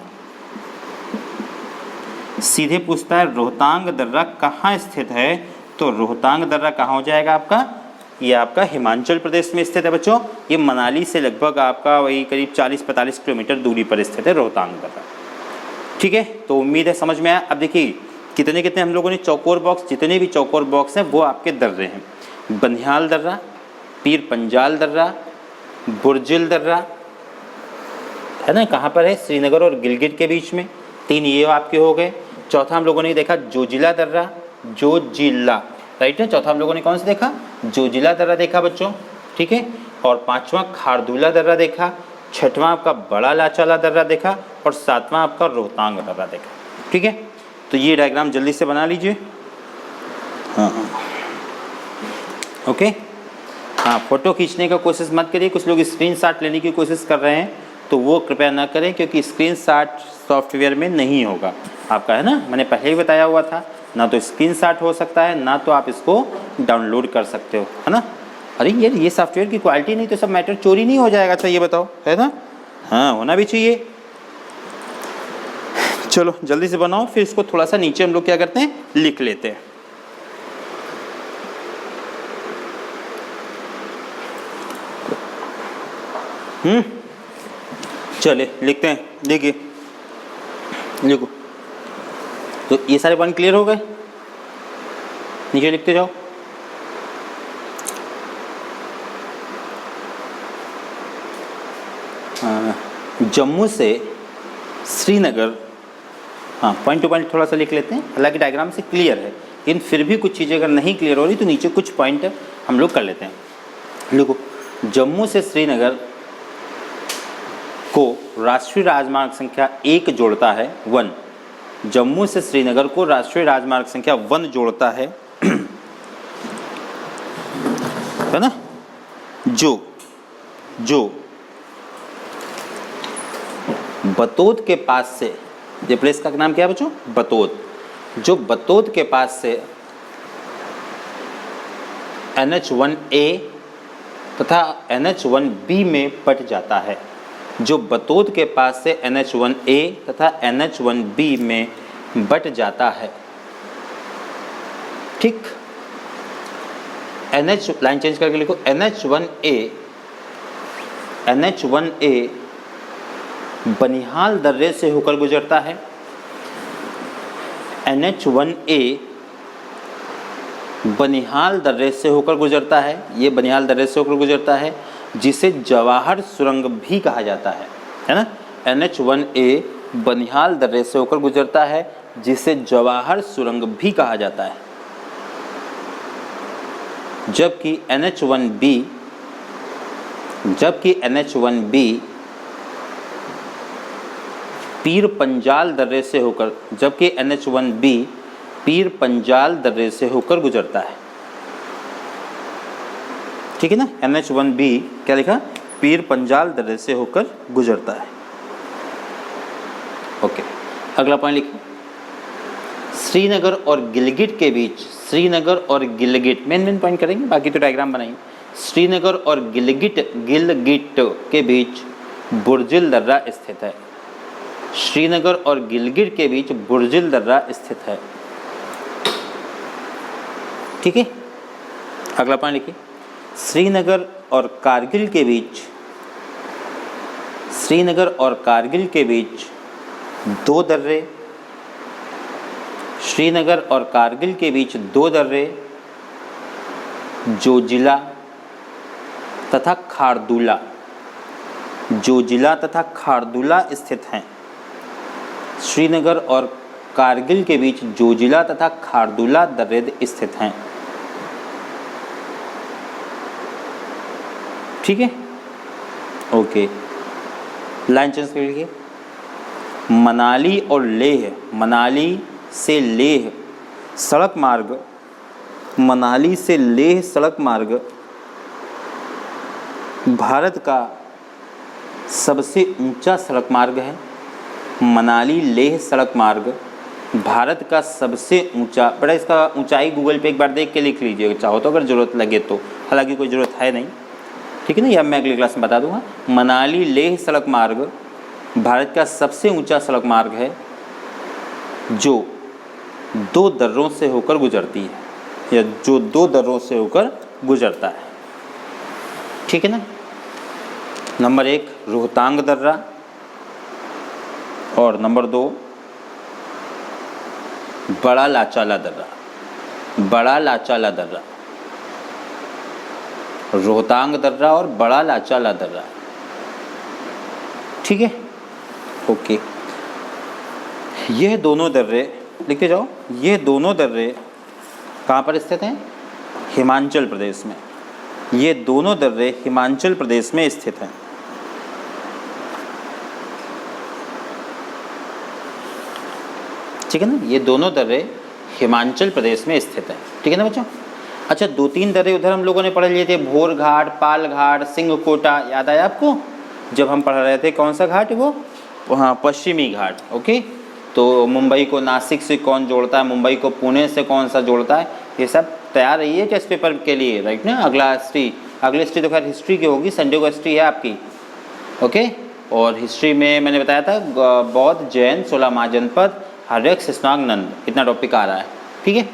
[SPEAKER 1] सीधे पूछता है रोहतांग दर्रा कहाँ स्थित है, तो रोहतांग दर्रा कहाँ हो जाएगा आपका? ये आपका हिमाचल प्रदेश में स्थित है बच्चों। ये मनाली से लगभग आपका वही करीब 40-45 किलोमीटर दूरी पर स्थित है रोहतांग दर्रा। ठीक है, तो उम्मीद है समझ में आया। अब देखिए कितने कितने हम लोगों ने चौकोर बॉक्स, जितने भी चौकोर बॉक्स हैं वो आपके दर्रे हैं। बनिहाल दर्रा, पीर पंजाल दर्रा, बुर्जिल दर्रा, है ना, कहाँ पर है? श्रीनगर और गिलगित के बीच में। 3 ये आपके हो गए। चौथा हम लोगों ने देखा जोजिला दर्रा, जोजिला, राइट है। चौथा हम लोगों ने कौन सा देखा? जोजिला दर्रा देखा बच्चों। ठीक है, और 5वां खारदुला दर्रा देखा, 6वां आपका बड़ा लाचाला दर्रा देखा और 7वां आपका रोहतांग दर्रा देखा। ठीक है, तो ये डायग्राम जल्दी से बना लीजिए। हाँ, ओके। हाँ, फ़ोटो खींचने का कोशिश मत करिए। कुछ लोग स्क्रीनशॉट लेने की कोशिश कर रहे हैं तो वो कृपया ना करें, क्योंकि स्क्रीनशॉट सॉफ्टवेयर में नहीं होगा आपका, है ना। मैंने पहले ही बताया हुआ था, ना तो स्क्रीनशॉट हो सकता है, ना तो आप इसको डाउनलोड कर सकते हो, है ना। अरे यार, ये सॉफ्टवेयर की क्वालिटी नहीं तो सब मैटर चोरी नहीं हो जाएगा? अच्छा ये बताओ, है ना। हाँ, होना भी चाहिए। चलो जल्दी से बनाओ, फिर इसको थोड़ा सा नीचे हम लोग क्या करते हैं? लिख लेते हैं। चलिए लिखते हैं। देखिए लिखो। तो ये सारे पॉइंट क्लियर हो गए? नीचे लिखते जाओ। जम्मू से श्रीनगर, हाँ पॉइंट टू पॉइंट थोड़ा सा लिख लेते हैं। हालांकि डायग्राम से क्लियर है, लेकिन फिर भी कुछ चीज़ें अगर नहीं क्लियर हो रही तो नीचे कुछ पॉइंट हम लोग कर लेते हैं। लिखो, जम्मू से श्रीनगर को राष्ट्रीय राजमार्ग संख्या 1 जोड़ता है 1। जम्मू से श्रीनगर को राष्ट्रीय राजमार्ग संख्या 1 जोड़ता है, है ना। जो बतौत के पास से, ये प्लेस का नाम क्या है बच्चों? बतौत। जो बतौत के पास से NH1A तथा NH1B में बट जाता है। जो बतौत के पास से NH1A तथा NH1B में बट जाता है। ठीक, NH लाइन चेंज करके लिखो, NH1A बनिहाल दर्रे से होकर गुजरता है। NH1A बनिहाल दर्रे से होकर गुजरता है, ये बनिहाल दर्रे से होकर गुजरता है, जिसे जवाहर सुरंग भी कहा जाता है ना। NH1A बनिहाल दर्रे से होकर गुजरता है, जिसे जवाहर सुरंग भी कहा जाता है। जबकि NH1B पीर पंजाल दर्रे से होकर, जबकि NH1B पीर पंजाल दर्रे से होकर गुजरता है। ठीक है ना। NH1B क्या लिखा? पीर पंजाल दर्रे से होकर गुजरता है। ओके, अगला पॉइंट लिखो, श्रीनगर और गिलगित के बीच, श्रीनगर और गिलगित मेन पॉइंट करेंगे, बाकी तो डायग्राम बनाएंगे। श्रीनगर और गिलगित के बीच बुर्जिल दर्रा स्थित है। श्रीनगर और गिलगित के बीच बुर्जिल दर्रा स्थित है। ठीक है, अगला पॉइंट लिखिए, श्रीनगर और कारगिल के बीच, श्रीनगर और कारगिल के बीच 2 दर्रे, श्रीनगर और कारगिल के बीच 2 दर्रे, जोजिला तथा खारदुला, जोजिला तथा खारदुला स्थित हैं। श्रीनगर और कारगिल के बीच जोजिला तथा खारदुला दर्रे स्थित हैं। ठीक है, ओके। लाइन चेंज कर लीजिए। मनाली और लेह, मनाली से लेह सड़क मार्ग, मनाली से लेह सड़क मार्ग भारत का सबसे ऊंचा सड़क मार्ग है। मनाली लेह सड़क मार्ग भारत का सबसे ऊंचा, बड़ा इसका ऊंचाई गूगल पे एक बार देख के लिख लीजिएगा चाहो तो, अगर ज़रूरत लगे तो, हालांकि कोई ज़रूरत है नहीं, ठीक है ना, यह मैं अगली क्लास में बता दूंगा। मनाली लेह सड़क मार्ग भारत का सबसे ऊंचा सड़क मार्ग है जो 2 दर्रों से होकर गुजरती है, या जो 2 दर्रों से होकर गुजरता है। ठीक है ना। नंबर 1 रोहतांग दर्रा और नंबर 2 बड़ा लाचाला दर्रा, बड़ा लाचाला दर्रा, रोहतांग दर्रा और बड़ा लाचाला दर्रा। ठीक है, ओके। ये दोनों दर्रे लिखे जाओ, ये दोनों दर्रे कहाँ पर स्थित हैं? हिमाचल प्रदेश में। ये दोनों दर्रे हिमाचल प्रदेश में स्थित हैं। ठीक है ना, ये दोनों दर्रे हिमाचल प्रदेश में स्थित हैं। ठीक है ना बच्चों। अच्छा, 2-3 दर्रे उधर हम लोगों ने पढ़ लिए थे, भोर घाट, पाल घाट, सिंहकोटा, याद आया आपको जब हम पढ़ रहे थे? कौन सा घाट है वो? वहाँ पश्चिमी घाट। ओके, तो मुंबई को नासिक से कौन जोड़ता है, मुंबई को पुणे से कौन सा जोड़ता है, ये सब तैयार रही है टेस्ट पेपर के लिए, राइट ना। अगला अगली हिस्ट्री तो खैर हिस्ट्री की होगी, संडे को हिस्ट्री है आपकी। ओके, और हिस्ट्री में मैंने बताया था बौद्ध, जैन, 16 महाजनपद, हर्यक, शिशुनाग, नंद, इतना टॉपिक आ रहा है। ठीक है,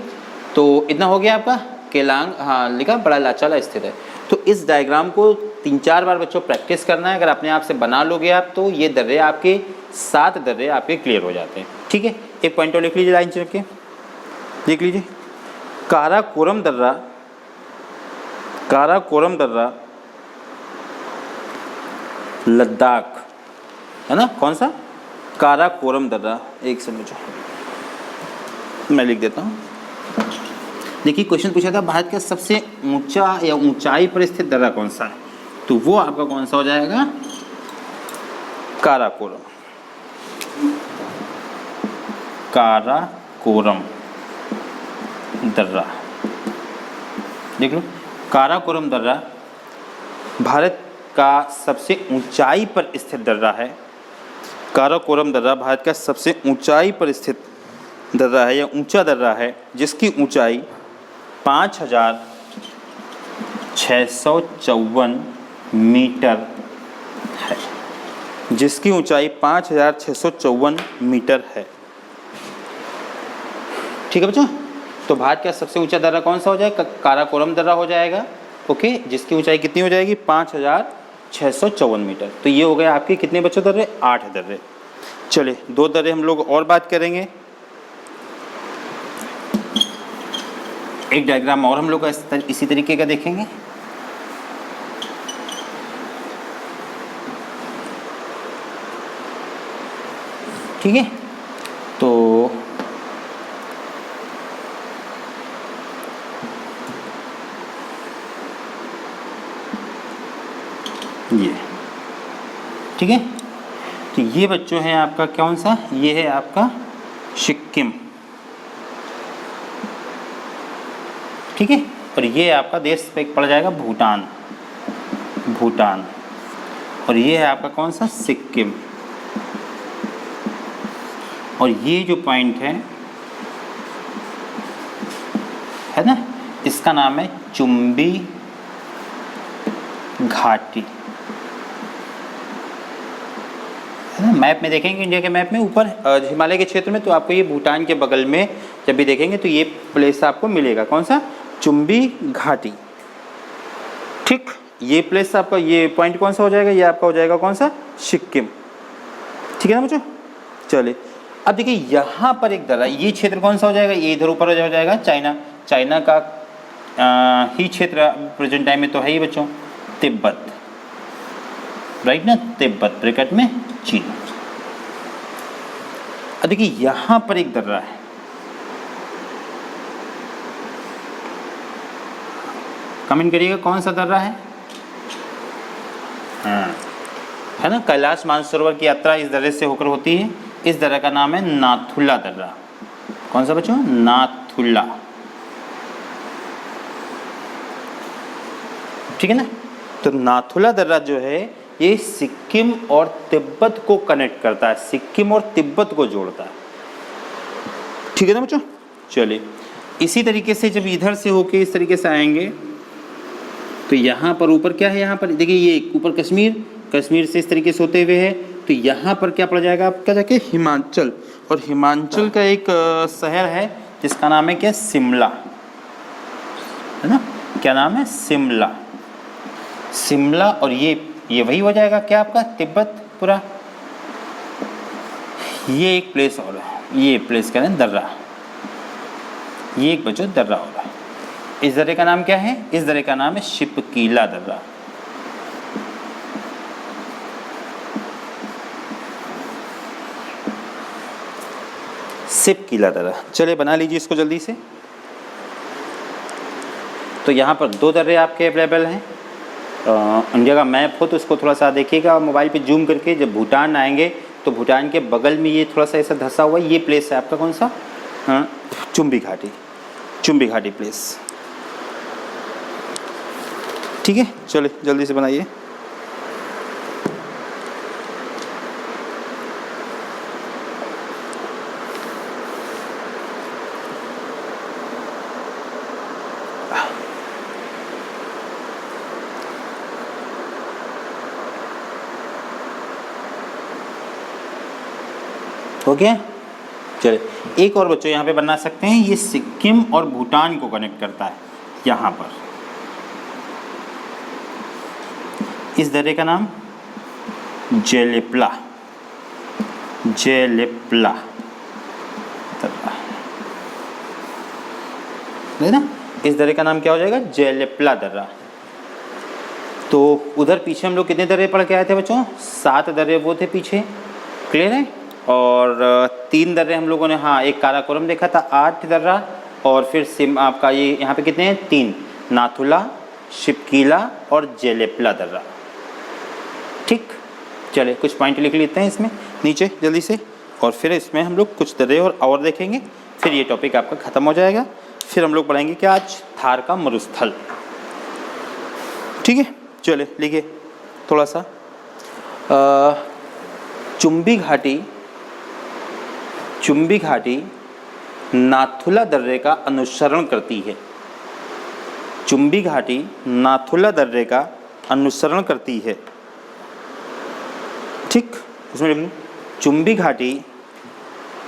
[SPEAKER 1] तो इतना हो गया आपका। केलांग, हाँ लिखा, बड़ा लाचाला स्थित है। तो इस डायग्राम को 3-4 बार बच्चों प्रैक्टिस करना है। अगर अपने आप से बना लोगे आप तो ये दर्रे आपके 7 दर्रे आपके क्लियर हो जाते हैं। ठीक है, एक पॉइंट और लिख लीजिए, लाइन चढ़ के लिख लीजिए। काराकोरम दर्रा, काराकोरम दर्रा लद्दाख है ना। कौन सा? काराकोरम दर्रा। एक सेकंड मैं लिख देता हूँ। देखिए, क्वेश्चन पूछा था भारत का सबसे ऊंचा या ऊंचाई पर स्थित दर्रा कौन सा है, तो वो आपका कौन सा हो जाएगा? काराकोरम। काराकोरम दर्रा देख लो। काराकोरम दर्रा भारत का सबसे ऊंचाई पर स्थित दर्रा है। काराकोरम दर्रा भारत का सबसे ऊंचाई पर स्थित दर्रा है या ऊंचा दर्रा है, जिसकी ऊंचाई 5654 मीटर है, जिसकी ऊंचाई 5654 मीटर है। ठीक है बच्चों, तो भारत का सबसे ऊंचा दर्रा कौन सा हो जाएगा? काराकोरम दर्रा हो जाएगा। ओके, जिसकी ऊंचाई कितनी हो जाएगी? 5654 मीटर। तो ये हो गया आपके कितने बच्चों दर्रे? 8 दर्रे। चलिए, 2 दर्रे हम लोग और बात करेंगे। एक डायग्राम और हम लोग इसी तरीके का देखेंगे। ठीक है, तो ये ठीक है, तो ये बच्चों है आपका कौन सा? ये है आपका सिक्किम। ठीक है, और ये आपका देश पे पड़ जाएगा भूटान, भूटान। और ये है आपका कौन सा? सिक्किम। और ये जो पॉइंट है ना, इसका नाम है चुंबी घाटी, है ना। मैप में देखेंगे, इंडिया के मैप में ऊपर हिमालय के क्षेत्र में, तो आपको ये भूटान के बगल में जब भी देखेंगे तो ये प्लेस आपको मिलेगा। कौन सा? चुंबी घाटी। ठीक, ये प्लेस आपका, ये पॉइंट कौन सा हो जाएगा? ये आपका हो जाएगा कौन सा? सिक्किम। ठीक है ना बच्चों। चलिए, अब देखिए यहाँ पर एक दर्रा, ये क्षेत्र कौन सा हो जाएगा? ये इधर ऊपर हो जाएगा चाइना, चाइना का ही क्षेत्र प्रेजेंट टाइम में तो है ही बच्चों, तिब्बत। राइट ना, तिब्बत ब्रैकेट में चीन। अब देखिए यहां पर एक दर्रा है, कमेंट करिएगा कौन सा दर्रा है। हाँ है ना, कैलाश मानसरोवर की यात्रा इस दर्रे से होकर होती है। इस दर्रे का नाम है नाथुला दर्रा। कौन सा बच्चों? नाथुला। ठीक है ना। तो नाथुला दर्रा जो है ये सिक्किम और तिब्बत को कनेक्ट करता है, सिक्किम और तिब्बत को जोड़ता है। ठीक है ना बच्चों। चलिए इसी तरीके से जब इधर से होके इस तरीके से आएंगे तो यहाँ पर ऊपर क्या है, यहाँ पर देखिए ये ऊपर कश्मीर, कश्मीर से इस तरीके से होते हुए है तो यहाँ पर क्या पड़ जाएगा आपका जाके हिमाचल। और हिमाचल का एक शहर है जिसका नाम है क्या, शिमला, है ना। क्या नाम है? शिमला। शिमला और ये वही हो जाएगा क्या आपका, तिब्बत पूरा। ये एक प्लेस और है, ये प्लेस कह रहे हैं दर्रा, ये एक बच्चों दर्रा हो रहा है। इस दर्रे का नाम क्या है? इस दर्रे का नाम है शिपकीला दर्रा। शिपकीला दर्रा। चलिए बना लीजिए इसको जल्दी से। तो यहाँ पर दो दर्रे आपके अवेलेबल हैं। इंडिया का मैप हो तो उसको थोड़ा सा देखिएगा मोबाइल पे जूम करके। जब भूटान आएंगे तो भूटान के बगल में ये थोड़ा सा ऐसा धंसा हुआ ये प्लेस है आपका, कौन सा? चुम्बी घाटी, चुम्बी घाटी प्लेस। ठीक है, चलिए जल्दी से बनाइए। हो गया। चलिए एक और बच्चों यहाँ पे बना सकते हैं। ये सिक्किम और भूटान को कनेक्ट करता है यहाँ पर। इस दर्रे का नाम जेलेप्ला, जेलेप्ला दर्रा है ना। इस दर्रे का नाम क्या हो जाएगा? जेलेप्ला दर्रा। तो उधर पीछे हम लोग कितने दर्रे पढ़ के आए थे बच्चों? 7 दर्रे वो थे पीछे, क्लियर है। और 3 दर्रे हम लोगों ने, हाँ एक काराकोरम देखा था, 8 दर्रा। और फिर सिम आपका ये यहाँ पे कितने हैं? 3, नाथुला, शिपकीला और जेलेप्ला दर्रा। ठीक, चले कुछ पॉइंट लिख लेते हैं इसमें नीचे जल्दी से, और फिर इसमें हम लोग कुछ दर्रे और देखेंगे। फिर ये टॉपिक आपका ख़त्म हो जाएगा। फिर हम लोग पढ़ेंगे क्या आज? थार का मरुस्थल। ठीक है, चले लिखिए थोड़ा सा। चुम्बी घाटी, चुम्बी घाटी नाथुला दर्रे का अनुसरण करती है। चुम्बी घाटी नाथुला दर्रे का अनुसरण करती है। ठीक, इसमें लिख लो चुम्बी घाटी,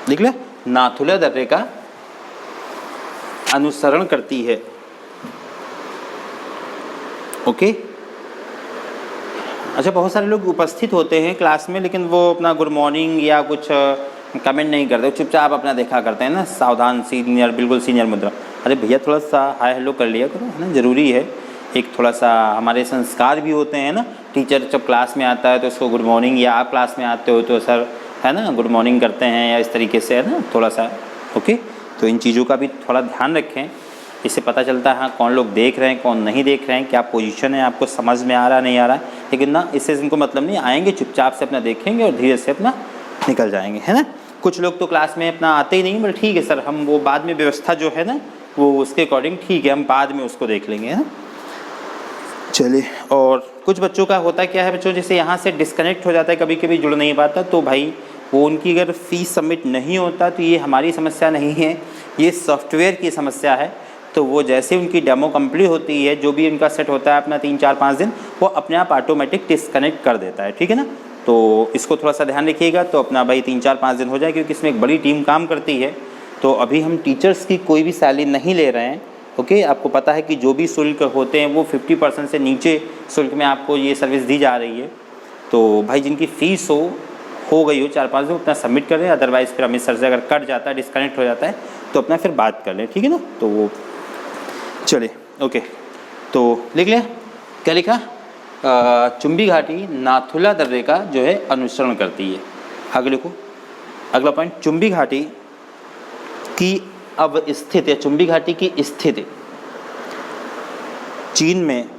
[SPEAKER 1] लिख ले नाथुला दर्रे का अनुसरण करती है। ओके। अच्छा, बहुत सारे लोग उपस्थित होते हैं क्लास में लेकिन वो अपना गुड मॉर्निंग या कुछ कमेंट नहीं करते, चुपचाप अपना देखा करते हैं ना, सावधान सीनियर, बिल्कुल सीनियर मुद्रा। अरे भैया थोड़ा सा हाय हेलो कर लिया करो, है ना, ज़रूरी है। एक थोड़ा सा हमारे संस्कार भी होते हैं ना। टीचर जब क्लास में आता है तो उसको गुड मॉर्निंग, या आप क्लास में आते हो तो सर है ना गुड मॉर्निंग करते हैं, या इस तरीके से, है ना, थोड़ा सा। ओके, तो इन चीज़ों का भी थोड़ा ध्यान रखें। इससे पता चलता है हाँ कौन लोग देख रहे हैं, कौन नहीं देख रहे हैं, क्या पोजीशन है, आपको समझ में आ रहा नहीं आ रहा है। लेकिन ना इससे इनको मतलब नहीं, आएंगे चुपचाप से अपना देखेंगे और धीरे से अपना निकल जाएंगे, है ना। कुछ लोग तो क्लास में अपना आते ही नहीं, बोले ठीक है सर, हम वो बाद में व्यवस्था जो है ना वो उसके अकॉर्डिंग ठीक है, हम बाद में उसको देख लेंगे, है ना। चलिए, और कुछ बच्चों का होता क्या है बच्चों, जैसे यहाँ से डिस्कनेक्ट हो जाता है, कभी कभी जुड़ नहीं पाता, तो भाई वो उनकी अगर फ़ीस सबमिट नहीं होता तो ये हमारी समस्या नहीं है, ये सॉफ्टवेयर की समस्या है। तो वो जैसे उनकी डेमो कंप्लीट होती है, जो भी उनका सेट होता है अपना 3-4-5 दिन, वो अपने आप ऑटोमेटिक डिस्कनेक्ट कर देता है, ठीक है ना। तो इसको थोड़ा सा ध्यान रखिएगा। तो अपना भाई 3-4-5 दिन हो जाए, क्योंकि इसमें एक बड़ी टीम काम करती है। तो अभी हम टीचर्स की कोई भी सैलरी नहीं ले रहे हैं। ओके, आपको पता है कि जो भी शुल्क होते हैं वो 50% से नीचे शुल्क में आपको ये सर्विस दी जा रही है। तो भाई जिनकी फ़ीस हो गई हो 4-5 दिन, अपना सबमिट कर दें। अदरवाइज़ फिर अमित सर से अगर कट जाता है, डिस्कनेक्ट हो जाता है, तो अपना फिर बात कर लें, ठीक है ना। तो वो चलिए, ओके, तो लिख लिया, क्या लिखा? चुंबी घाटी नाथुला दर्रे का जो है अनुसरण करती है। आगे लिखो अगला पॉइंट, चुंबी घाटी की अवस्थित या चुंबी घाटी की स्थिति चीन में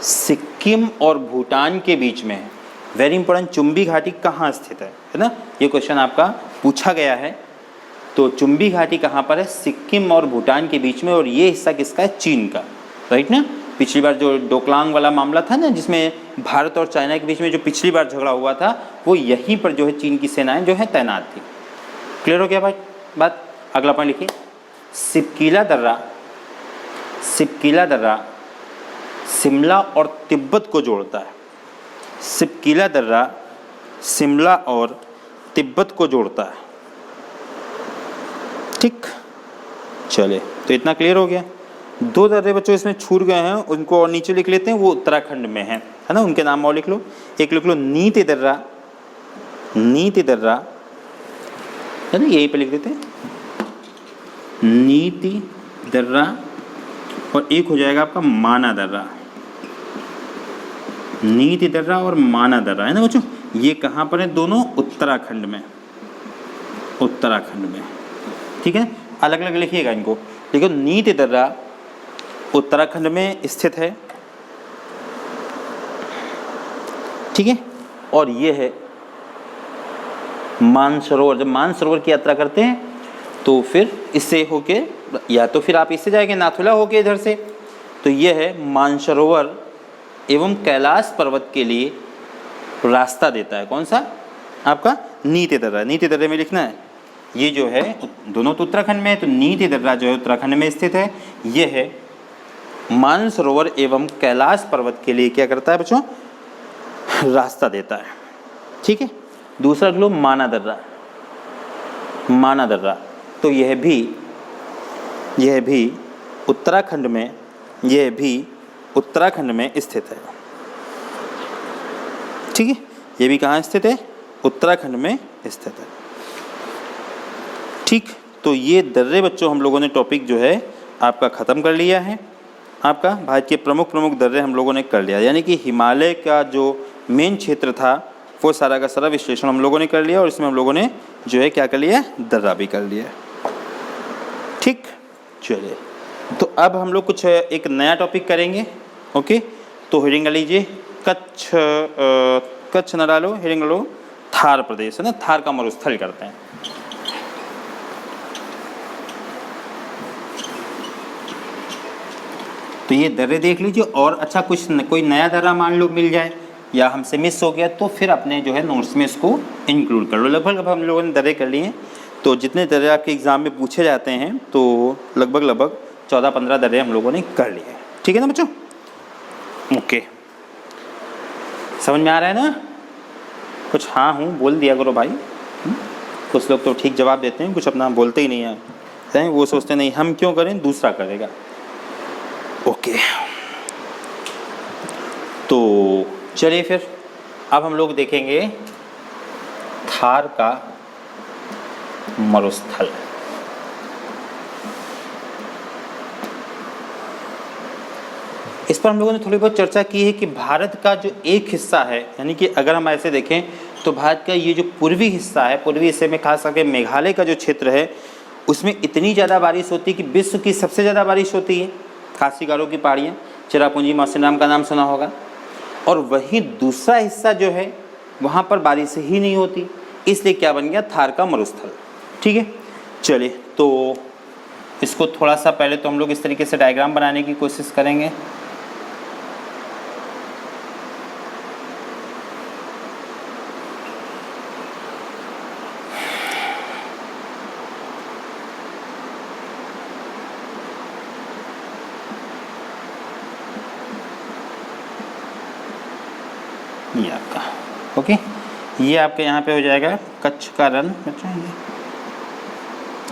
[SPEAKER 1] सिक्किम और भूटान के बीच में है। वेरी इंपॉर्टेंट, चुंबी घाटी कहाँ स्थित है ना, ये क्वेश्चन आपका पूछा गया है। तो चुंबी घाटी कहाँ पर है? सिक्किम और भूटान के बीच में, और ये हिस्सा किसका है? चीन का, राइट ना। पिछली बार जो डोकलांग वाला मामला था ना, जिसमें भारत और चाइना के बीच में जो पिछली बार झगड़ा हुआ था, वो यहीं पर जो है चीन की सेनाएं जो है तैनात थी। क्लियर हो गया भाई बात? अगला पॉइंट लिखिए, सिपकीला दर्रा शिमला और तिब्बत को जोड़ता है। सिपकीला दर्रा शिमला और तिब्बत को जोड़ता है। ठीक, चले तो इतना क्लियर हो गया। दो दर्रे बच्चों इसमें छूट गए हैं, उनको और नीचे लिख लेते हैं, वो उत्तराखंड में है ना, उनके नाम और लिख लो। एक लिख लो नीति दर्रा है ना, यहीं पे लिख देते हैं नीति दर्रा, और एक हो जाएगा आपका माना दर्रा। नीति दर्रा और माना दर्रा है ना बच्चों, ये कहाँ पर है? दोनों उत्तराखंड में, ठीक है। अलग अलग लिखिएगा इनको, देखो नीति दर्रा उत्तराखंड में स्थित है, ठीक है। और ये है मानसरोवर। जब मानसरोवर की यात्रा करते हैं तो फिर इससे होके, या तो फिर आप इससे जाएंगे नाथुला होके इधर से, तो ये है मानसरोवर एवं कैलाश पर्वत के लिए रास्ता देता है। कौन सा? आपका नीति दर्रा। नीति दर्रे में लिखना है, ये जो है दोनों तो उत्तराखंड में है, तो नीति दर्रा जो है उत्तराखंड में स्थित है। ये है मानसरोवर एवं कैलाश पर्वत के लिए क्या करता है बच्चों? रास्ता देता है, ठीक है। दूसरा लो माना दर्रा, तो यह भी उत्तराखंड में स्थित है, ठीक है। ये भी कहाँ स्थित है? उत्तराखंड में स्थित है, ठीक। तो ये दर्रे बच्चों हम लोगों ने टॉपिक जो है आपका ख़त्म कर लिया है। आपका भारत के प्रमुख दर्रे हम लोगों ने कर लिया, यानी कि हिमालय का जो मेन क्षेत्र था वो सारा का सारा विश्लेषण हम लोगों ने कर लिया, और इसमें हम लोगों ने जो है क्या कर लिया? दर्रा भी कर लिया, ठीक। चलिए, तो अब हम लोग कुछ एक नया टॉपिक करेंगे, ओके। तो हेडिंग लीजिए, कच्छ न डालो, हेडिंग लो थार प्रदेश, है ना, थार का मरुस्थल करते हैं। तो ये दर्रे देख लीजिए, और अच्छा कोई नया दर्रा मान लो मिल जाए या हमसे मिस हो गया, तो फिर अपने जो है नोट्स में इसको इंक्लूड कर लो। लगभग हम लोगों ने दर्रे कर लिए हैं, तो जितने दर्रे आपके एग्ज़ाम में पूछे जाते हैं तो लगभग 14-15 दर्रे हम लोगों ने कर लिए हैं, ठीक है ना बच्चों? ओके, समझ में आ रहा है ना? कुछ हाँ हूँ बोल दिया करो भाई। कुछ लोग तो ठीक जवाब देते हैं, कुछ अपना बोलते ही नहीं हैं, वो सोचते नहीं हम क्यों करें, दूसरा करेगा। ओके, तो चलिए फिर अब हम लोग देखेंगे थार का मरुस्थल। इस पर हम लोगों ने थोड़ी बहुत चर्चा की है कि भारत का जो एक हिस्सा है, यानी कि अगर हम ऐसे देखें तो भारत का ये जो पूर्वी हिस्सा है, पूर्वी हिस्से में खास करके मेघालय का जो क्षेत्र है, उसमें इतनी ज़्यादा बारिश होती है कि विश्व की सबसे ज़्यादा बारिश होती है। खासी गारो की पहाड़ियाँ, चिरापुंजी मौसिनराम का नाम सुना होगा। और वहीं दूसरा हिस्सा जो है वहाँ पर बारिश ही नहीं होती, इसलिए क्या बन गया? थार का मरुस्थल, ठीक है। चलिए, तो इसको थोड़ा सा पहले तो हम लोग इस तरीके से डायग्राम बनाने की कोशिश करेंगे। ये आपका ओके, ये आपके यहाँ पे हो जाएगा कच्छ का रण,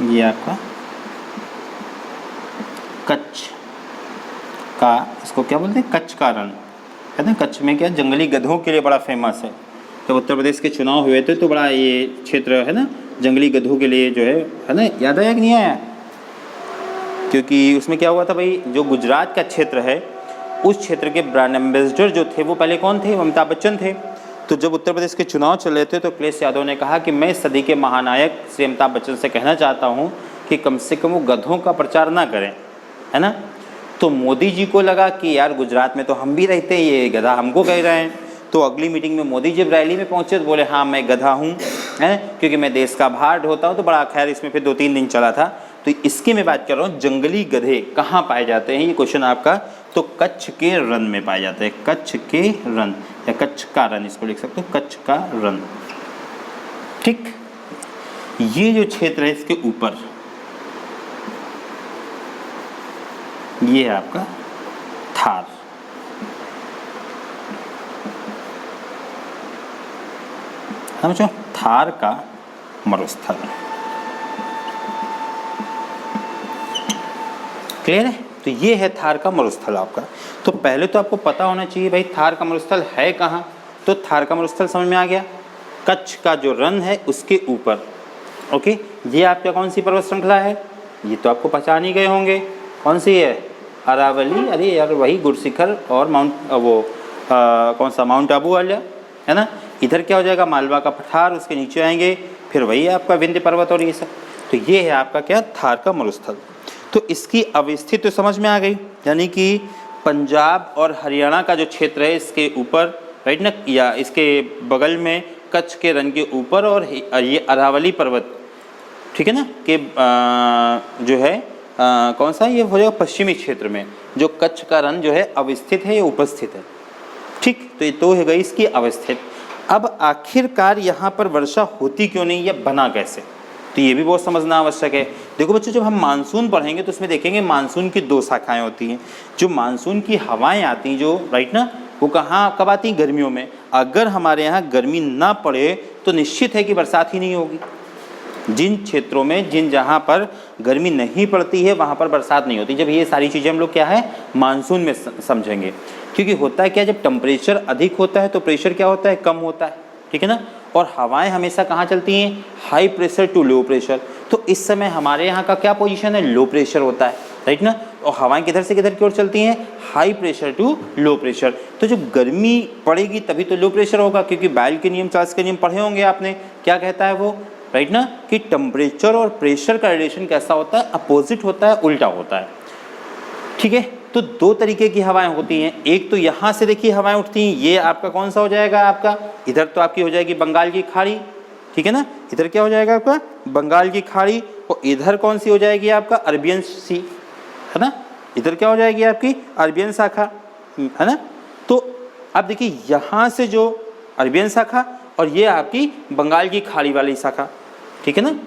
[SPEAKER 1] ये आपका कच्छ का, इसको क्या बोलते हैं? कच्छ का रण कहते हैं। कच्छ में क्या जंगली गधों के लिए बड़ा फेमस है। तो उत्तर प्रदेश के चुनाव हुए थे तो बड़ा ये क्षेत्र है ना जंगली गधों के लिए जो है ना, याद आया कि नहीं आया? क्योंकि उसमें क्या हुआ था भाई, जो गुजरात का क्षेत्र है उस क्षेत्र के ब्रांड एम्बेसडर जो थे वो पहले कौन थे? अमिताभ बच्चन थे। तो जब उत्तर प्रदेश के चुनाव चल रहे थे तो अखिलेश यादव ने कहा कि मैं इस सदी के महानायक श्री अमिताभ बच्चन से कहना चाहता हूँ कि कम से कम वो गधों का प्रचार ना करें, है ना। तो मोदी जी को लगा कि यार गुजरात में तो हम भी रहते हैं, ये गधा हमको कह रहे हैं। तो अगली मीटिंग में मोदी जब रैली में पहुंचे तो बोले हाँ मैं गधा हूँ, है, क्योंकि मैं देश का भार ढोता हूँ। तो बड़ा खैर इसमें फिर 2-3 दिन चला था। तो इसकी मैं बात कर रहा हूँ, जंगली गधे कहाँ पाए जाते हैं, ये क्वेश्चन आपका। तो कच्छ के रन में पाए जाते हैं, कच्छ के रन या कच्छ का रन, इसको लिख सकते हो कच्छ का रन। ठीक, ये जो क्षेत्र है इसके ऊपर ये है आपका थार। समझो, थार का मरुस्थल। क्लियर है? तो ये है थार का मरुस्थल आपका। तो पहले तो आपको पता होना चाहिए भाई थार का मरुस्थल है कहाँ। तो थार का मरुस्थल समझ में आ गया, कच्छ का जो रन है उसके ऊपर। ओके, ये आपका कौन सी पर्वत श्रृंखला है? ये तो आपको पहचान ही गए होंगे, कौन सी है? अरावली। अरे यार वही गुरशिखर और कौन सा माउंट आबू वाला, है ना। इधर क्या हो जाएगा? मालवा का पठार, उसके नीचे आएंगे फिर वही आपका विंध्य पर्वत और ये सब। तो ये है आपका क्या? थार का मरुस्थल। तो इसकी अवस्थिति तो समझ में आ गई, यानी कि पंजाब और हरियाणा का जो क्षेत्र है इसके ऊपर, राइट ना, या इसके बगल में कच्छ के रन के ऊपर और ये अरावली पर्वत, ठीक है ना, कि जो है कौन सा ये हो जाएगा पश्चिमी क्षेत्र में जो कच्छ का रन जो है अवस्थित है, ये उपस्थित है। ठीक, तो ये तो है गई इसकी अवस्थित। अब आखिरकार यहाँ पर वर्षा होती क्यों नहीं, या बना कैसे? तो ये भी बहुत समझना आवश्यक है। देखो बच्चों, जब हम मानसून पढ़ेंगे तो उसमें देखेंगे मानसून की 2 शाखाएं होती हैं। जो मानसून की हवाएं आती हैं जो, राइट ना, वो कहाँ कब आती हैं? गर्मियों में। अगर हमारे यहाँ गर्मी ना पड़े तो निश्चित है कि बरसात ही नहीं होगी। जिन क्षेत्रों में जहाँ पर गर्मी नहीं पड़ती है वहाँ पर बरसात नहीं होती। जब ये सारी चीज़ें हम लोग क्या है मानसून में समझेंगे, क्योंकि होता है क्या, जब टेम्परेचर अधिक होता है तो प्रेशर क्या होता है? कम होता है, ठीक है ना। और हवाएं हमेशा कहाँ चलती हैं? High pressure to low pressure. तो इस समय हमारे यहाँ का क्या पोजीशन है? लो प्रेशर होता है, राइट ना। और हवाएं किधर से किधर की ओर चलती हैं? High pressure to low pressure. तो जब गर्मी पड़ेगी तभी तो लो प्रेशर होगा, क्योंकि बायल के नियम, चार्ल्स के नियम पढ़े होंगे आपने। क्या कहता है वो, राइट ना, कि टेम्परेचर और प्रेशर का रिलेशन कैसा होता है? अपोजिट होता है, उल्टा होता है। ठीक है, तो 2 तरीके की हवाएं होती हैं। एक तो यहाँ से देखिए हवाएं उठती हैं, ये आपका कौन सा हो जाएगा? आपका इधर तो आपकी हो जाएगी बंगाल की खाड़ी, ठीक है ना। इधर क्या हो जाएगा आपका? बंगाल की खाड़ी। और इधर कौन सी हो जाएगी? आपका अरबियन सी, है ना। इधर क्या हो जाएगी? आपकी अरबियन शाखा, है ना। तो अब देखिए यहाँ से जो अरबियन शाखा और ये आपकी बंगाल की खाड़ी वाली शाखा, ठीक है ना।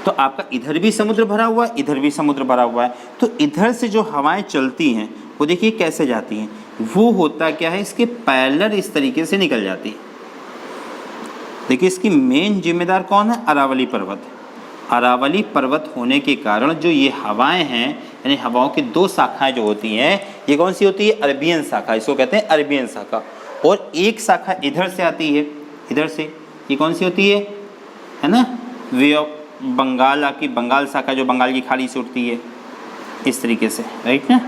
[SPEAKER 1] तो आपका इधर भी समुद्र भरा हुआ है, इधर भी समुद्र भरा हुआ है। तो इधर से जो हवाएं चलती हैं वो देखिए कैसे जाती हैं, वो होता क्या है? इसके पैरेलल इस तरीके से निकल जाती है। देखिए इसकी मेन जिम्मेदार कौन है? अरावली पर्वत। अरावली पर्वत होने के कारण जो ये हवाएं हैं, यानी हवाओं की 2 शाखाएं जो होती हैं, ये कौन सी होती है? अरबियन शाखा, इसको कहते हैं अरबियन शाखा। और एक शाखा इधर से आती है, इधर से, ये कौन सी होती है ना, वे ऑफ बंगाल, आपकी बंगाल शाखा जो बंगाल की खाड़ी से उठती है इस तरीके से, राइट ना।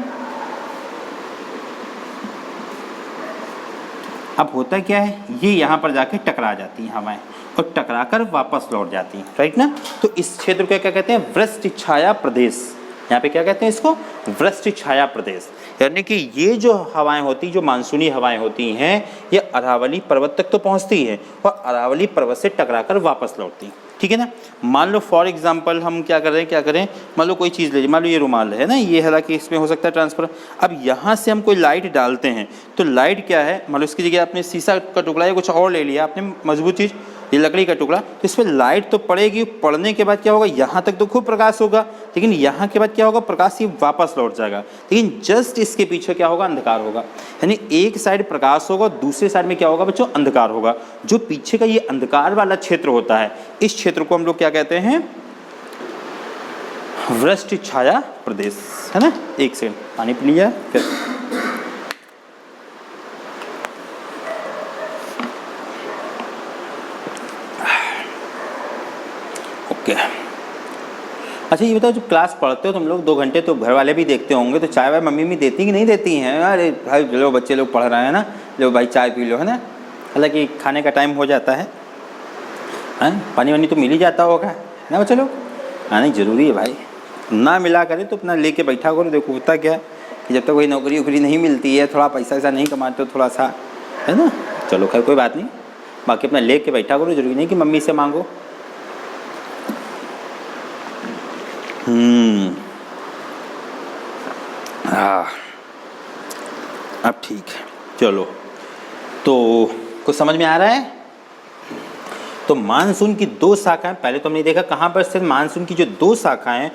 [SPEAKER 1] अब होता क्या है, ये यहाँ पर जाके टकरा जाती हैं हवाएं और टकराकर वापस लौट जाती हैं, राइट ना। तो इस क्षेत्र को क्या कहते हैं? वृष्टि छाया प्रदेश। यहाँ पे क्या कहते हैं इसको? वृष्टि छाया प्रदेश। यानी कि ये जो हवाएं होती, जो मानसूनी हवाएं होती हैं, ये अरावली पर्वत तक तो पहुँचती है और अरावली पर्वत से टकराकर वापस लौटती हैं, ठीक है ना। मान लो फॉर एग्जांपल हम क्या करें, मान लो कोई चीज़ ले लीजिए, मान लो ये रुमाल है ना, ये हालांकि इसमें हो सकता है ट्रांसफर। अब यहाँ से हम कोई लाइट डालते हैं तो लाइट क्या है, मान लो इसकी जगह आपने शीशा का टुकड़ा या कुछ और ले लिया आपने मजबूत चीज़, ये लकड़ी का टुकड़ा, तो इस पर लाइट तो पड़ेगी, पड़ने के बाद क्या होगा, यहाँ तक तो खूब प्रकाश होगा, लेकिन यहाँ के बाद क्या होगा, प्रकाश ये वापस लौट जाएगा, लेकिन जस्ट इसके पीछे क्या होगा, अंधकार होगा। यानी एक साइड प्रकाश होगा, दूसरे साइड में क्या होगा बच्चों, अंधकार होगा। जो पीछे का ये अंधकार वाला क्षेत्र होता है, इस क्षेत्र को हम लोग क्या कहते हैं, वृष्टि छाया प्रदेश, है ना। एक सेकंड पानी पी लिया फिर। अच्छा ये बताओ, जब क्लास पढ़ते हो तुम लोग 2 घंटे, तो घर वाले भी देखते होंगे, तो चाय वाय मम्मी भी देती कि नहीं देती हैं? अरे भाई लो, बच्चे लोग पढ़ रहे हैं ना, लो भाई चाय पी लो, है ना। हालांकि खाने का टाइम हो जाता है, पानी वानी तो मिल ही जाता होगा, है ना बच्चे लोग? हाँ नहीं, ज़रूरी है भाई, ना मिला करे तो अपना लेके बैठा करो। देखो होता क्या कि जब तक कोई नौकरी वोकरी नहीं मिलती है, थोड़ा पैसा वैसा नहीं कमाते हो, थोड़ा सा, है ना। चलो खैर कोई बात नहीं, बाकी अपना लेके बैठा करो, जरूरी नहीं कि मम्मी से मांगो। अब ठीक है, चलो तो कुछ समझ में आ रहा है? तो मानसून की 2 शाखाएं, पहले तो हमने देखा कहाँ पर स्थित मानसून की जो 2 शाखाएं,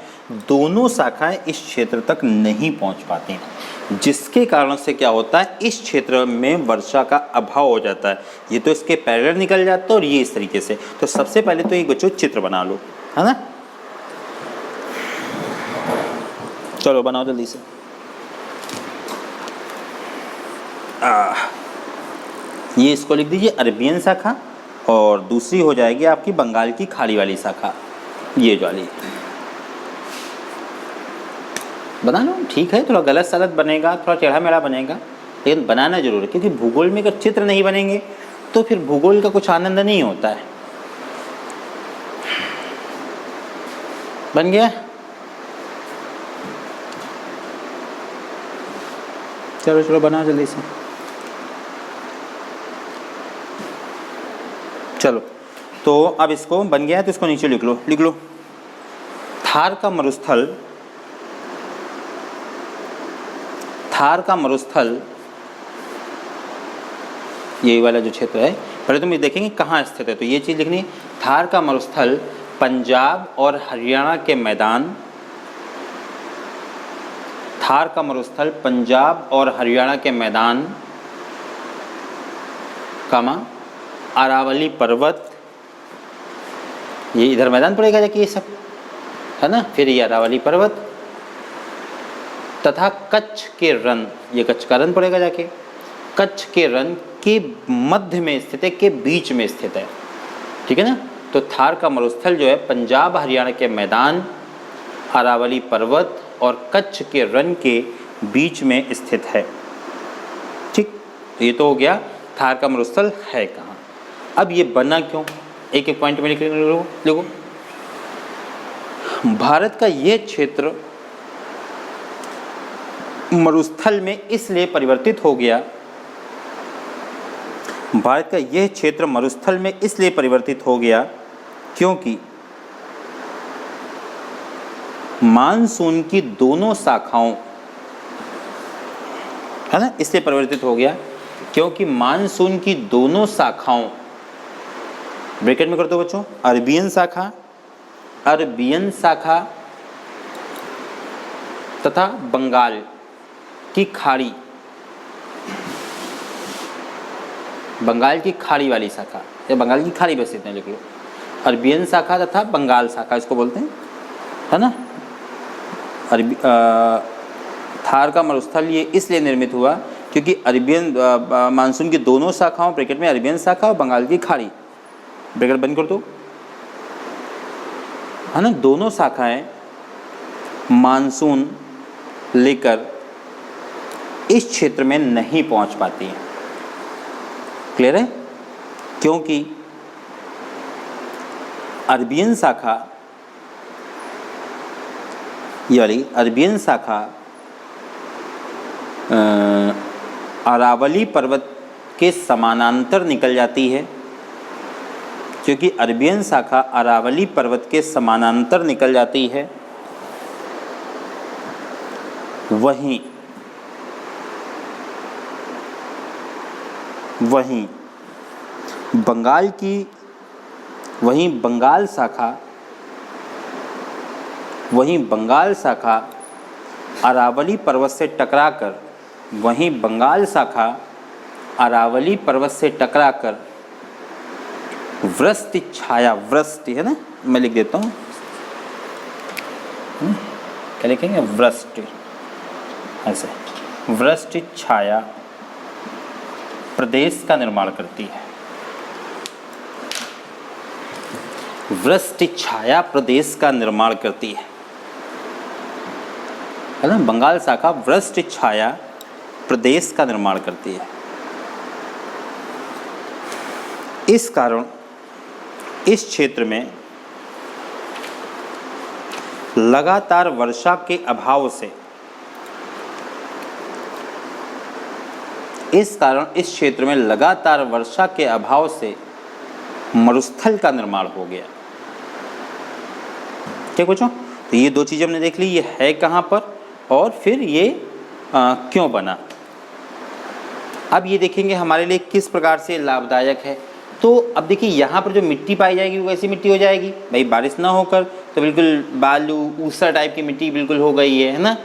[SPEAKER 1] दोनों शाखाएं इस क्षेत्र तक नहीं पहुंच पाती हैं, जिसके कारण से क्या होता है, इस क्षेत्र में वर्षा का अभाव हो जाता है। ये तो इसके पैरेलल निकल जाता है और ये इस तरीके से। तो सबसे पहले तो एक बच्चों चित्र बना लो, है ना। चलो बनाओ जल्दी से। ये इसको लिख दीजिए अरबियन शाखा, और दूसरी हो जाएगी आपकी बंगाल की खाड़ी वाली शाखा, ये वाली बना लो। ठीक है, थोड़ा गलत सलत बनेगा, थोड़ा टेढ़ा मेढ़ा बनेगा, लेकिन बनाना जरूर है, क्योंकि भूगोल में अगर चित्र नहीं बनेंगे तो फिर भूगोल का कुछ आनंद नहीं होता है। बन गया? चलो चलो बनाओ जल्दी से। चलो तो अब इसको बन गया है, तो इसको नीचे लिख लो, लिख लो। थार का मरुस्थल, थार का मरुस्थल, यही वाला जो क्षेत्र है, पहले तुम ये देखेंगे कहाँ स्थित है, तो ये चीज़ लिखनी। थार का मरुस्थल पंजाब और हरियाणा के मैदान, थार का मरुस्थल पंजाब और हरियाणा के मैदान, कामा अरावली पर्वत, ये इधर मैदान पड़ेगा जाके, ये सब है ना, फिर ये अरावली पर्वत तथा कच्छ के रण, ये कच्छ का रण पड़ेगा जाके, कच्छ के रण के मध्य में स्थित है, के बीच में स्थित है, ठीक है ना। तो थार का मरुस्थल जो है पंजाब हरियाणा के मैदान, अरावली पर्वत और कच्छ के रण के बीच में स्थित है, ठीक। तो ये तो हो गया थार का मरुस्थल है कहाँ। अब ये बना क्यों, एक एक पॉइंट में लिख लो। देखो भारत का यह क्षेत्र मरुस्थल में इसलिए परिवर्तित हो गया, भारत का यह क्षेत्र मरुस्थल में इसलिए परिवर्तित हो गया क्योंकि मानसून की दोनों शाखाओं, है ना, इसलिए परिवर्तित हो गया क्योंकि मानसून की दोनों शाखाओं, ब्रैकेट में कर दो बच्चों, अरबियन शाखा, अरबियन शाखा तथा बंगाल की खाड़ी, बंगाल की खाड़ी वाली शाखा, या बंगाल की खाड़ी बस इतने लिख लो, अरबियन शाखा तथा बंगाल शाखा इसको बोलते हैं, है ना। थार का मरुस्थल ये इसलिए निर्मित हुआ क्योंकि अरबियन मानसून की दोनों शाखाओं, ब्रैकेट में अरबियन शाखा और बंगाल की खाड़ी, ब्रैकेट बंद कर दो, है ना, दोनों शाखाएं मानसून लेकर इस क्षेत्र में नहीं पहुंच पाती हैं। क्लियर है? क्योंकि अरबियन शाखा, ये वाली अरबियन शाखा अरावली पर्वत के समानांतर निकल जाती है, क्योंकि अरबियन शाखा अरावली पर्वत के समानांतर निकल जाती है। वहीं बंगाल की, वहीं बंगाल शाखा अरावली पर्वत से टकराकर, वहीं बंगाल शाखा अरावली पर्वत से टकराकर वृष्टि छाया, वृष्टि है ना, मैं लिख देता हूँ, क्या लिखेंगे, वृष्टि, ऐसे वृष्टि छाया प्रदेश का निर्माण करती है, वृष्टि छाया प्रदेश का निर्माण करती है। है ना, बंगाल शाखा वृष्टि छाया प्रदेश का निर्माण करती है। इस कारण इस क्षेत्र में लगातार वर्षा के अभाव से मरुस्थल का निर्माण हो गया। ठीक बच्चों, तो ये दो चीज़ हमने देख ली, ये है कहाँ पर और फिर ये क्यों बना। अब ये देखेंगे हमारे लिए किस प्रकार से लाभदायक है। तो अब देखिए यहाँ पर जो मिट्टी पाई जाएगी वो कैसी मिट्टी हो जाएगी भाई, बारिश ना होकर तो बिल्कुल बालू ऊसर टाइप की मिट्टी बिल्कुल हो गई है ना।